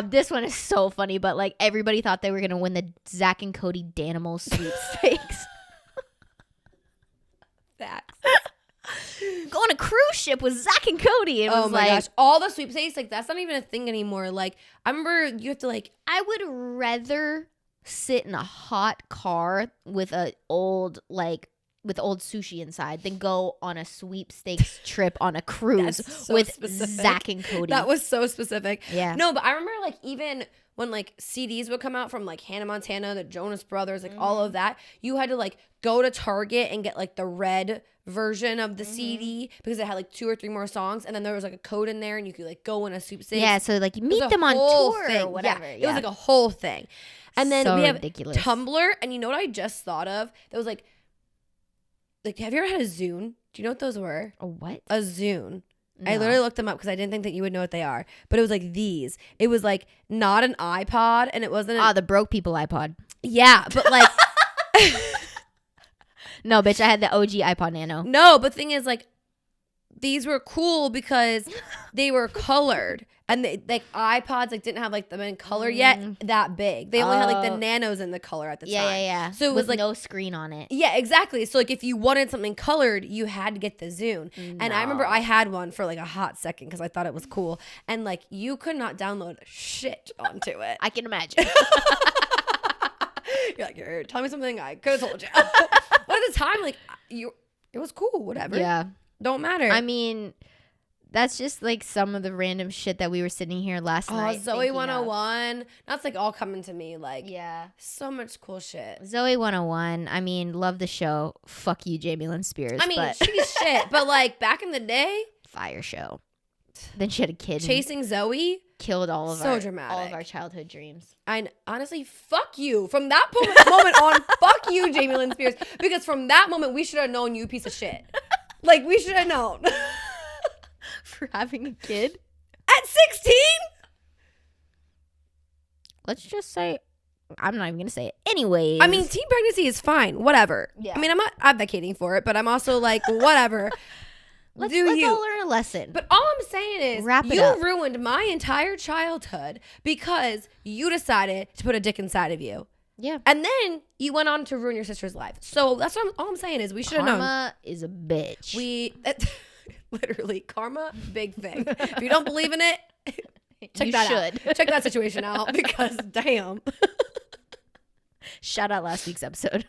This one is so funny, but like everybody thought they were gonna win the Zach and Cody Danimal sweepstakes. Facts. Go on a cruise ship with Zach and Cody. It was oh my gosh, all the sweepstakes, like that's not even a thing anymore. Like I remember you have to like. I would rather sit in a hot car with old sushi inside than go on a sweepstakes trip on a cruise so with specific. Zach and Cody. That was so specific. Yeah. No, but I remember like even when like CDs would come out from like Hannah Montana, the Jonas Brothers, like all of that, you had to like go to Target and get like the red version of the CD because it had like 2 or 3 more songs, and then there was like a code in there and you could like go in a sweepstakes. Yeah, so like you meet them on tour thing. or whatever. Yeah, it was like a whole thing. And then so we have ridiculous. Tumblr, and you know what I just thought of? That was like have you ever had a Zune? Do you know what those were? A what? A Zune. No. I literally looked them up because I didn't think that you would know what they are. But it was like these. It was like not an iPod, and it wasn't the broke people iPod. Yeah, but like No, bitch, I had the OG iPod Nano. No, but thing is, like, these were cool because they were colored. And they, like, iPods like didn't have like them in color yet that big. They only had like the nanos in the color at the time. Yeah. So it was with like no screen on it. Yeah, exactly. So like if you wanted something colored, you had to get the Zune. No. And I remember I had one for like a hot second because I thought it was cool. And like you could not download shit onto it. I can imagine. You're like, here, tell me something I could have told you. But at the time, like it was cool. Whatever. Yeah. Don't matter. I mean. That's just like some of the random shit that we were sitting here last night. Zoe 101. That's like all coming to me. Like, yeah. So much cool shit. Zoe 101. I mean, love the show. Fuck you, Jamie Lynn Spears. I mean, she's shit. But like back in the day. Fire show. Then she had a kid. Chasing Zoe. Killed all of our childhood dreams. I honestly, fuck you. From that moment on, fuck you, Jamie Lynn Spears. Because from that moment, we should have known you piece of shit. Like, we should have known. For having a kid at 16. Let's just say I'm not even gonna say it anyways. I mean, teen pregnancy is fine, whatever. Yeah. I mean, I'm not advocating for it, but I'm also like, whatever. let's all learn a lesson. But all I'm saying is you ruined my entire childhood because you decided to put a dick inside of you. Yeah. And then you went on to ruin your sister's life. So that's what all I'm saying is we should have known. Karma is a bitch. Literally, karma, big thing. If you don't believe in it, check that situation out because damn. Shout out last week's episode.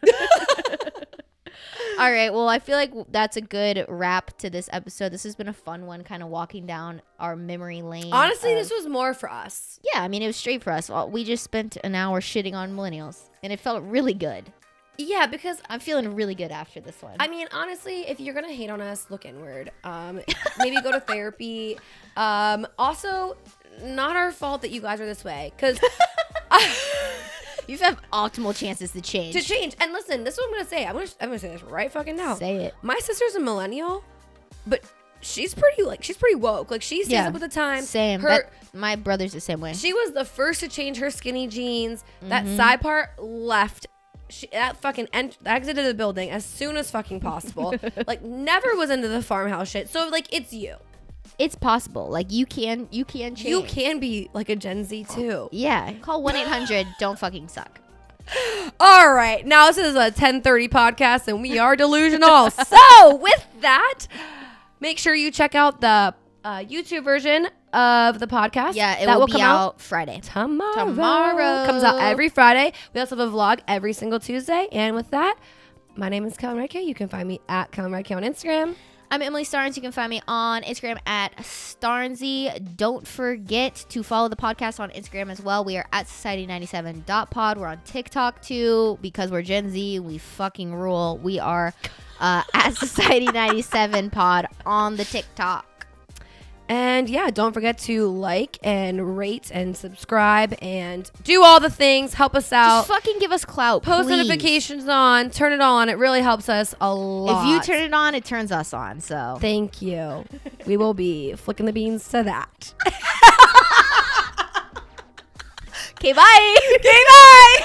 All right, well, I feel like that's a good wrap to this episode. This has been a fun one, kind of walking down our memory lane. Honestly, this was more for us. Yeah, I mean, it was straight for us. We just spent an hour shitting on millennials, and it felt really good. Yeah, because I'm feeling really good after this one. I mean, honestly, if you're gonna hate on us, look inward. Maybe go to therapy. Also, not our fault that you guys are this way, because you have optimal chances to change. And listen, this is what I'm gonna say. I'm gonna say this right fucking now. Say it. My sister's a millennial, but she's pretty woke. Like she stays up with the time. Same. My brother's the same way. She was the first to change her skinny jeans. That side part left. That exited the building as soon as fucking possible. Like never was into the farmhouse shit. So like it's you. It's possible. Like you can change. You can be like a Gen Z too. Yeah. Call 1-800 don't fucking suck. All right. Now this is a 10:30 podcast and we are delusional. So with that, make sure you check out the YouTube version of the podcast. Yeah, it will be out Friday. Tomorrow. Comes out every Friday. We also have a vlog every single Tuesday. And with that, my name is Kellen Redke. You can find me at Kellen Redke on Instagram. I'm Emily Starnes. You can find me on Instagram at Starnesy. Don't forget to follow the podcast on Instagram as well. We are at society97.pod. We're on TikTok too because we're Gen Z. We fucking rule. We are at Society97pod on the TikTok. And yeah, don't forget to like and rate and subscribe and do all the things. Help us out. Just fucking give us clout, Post please. Notifications on. Turn it on. It really helps us a lot. If you turn it on, it turns us on. So thank you. We will be flicking the beans to that. Okay, bye. Okay, bye.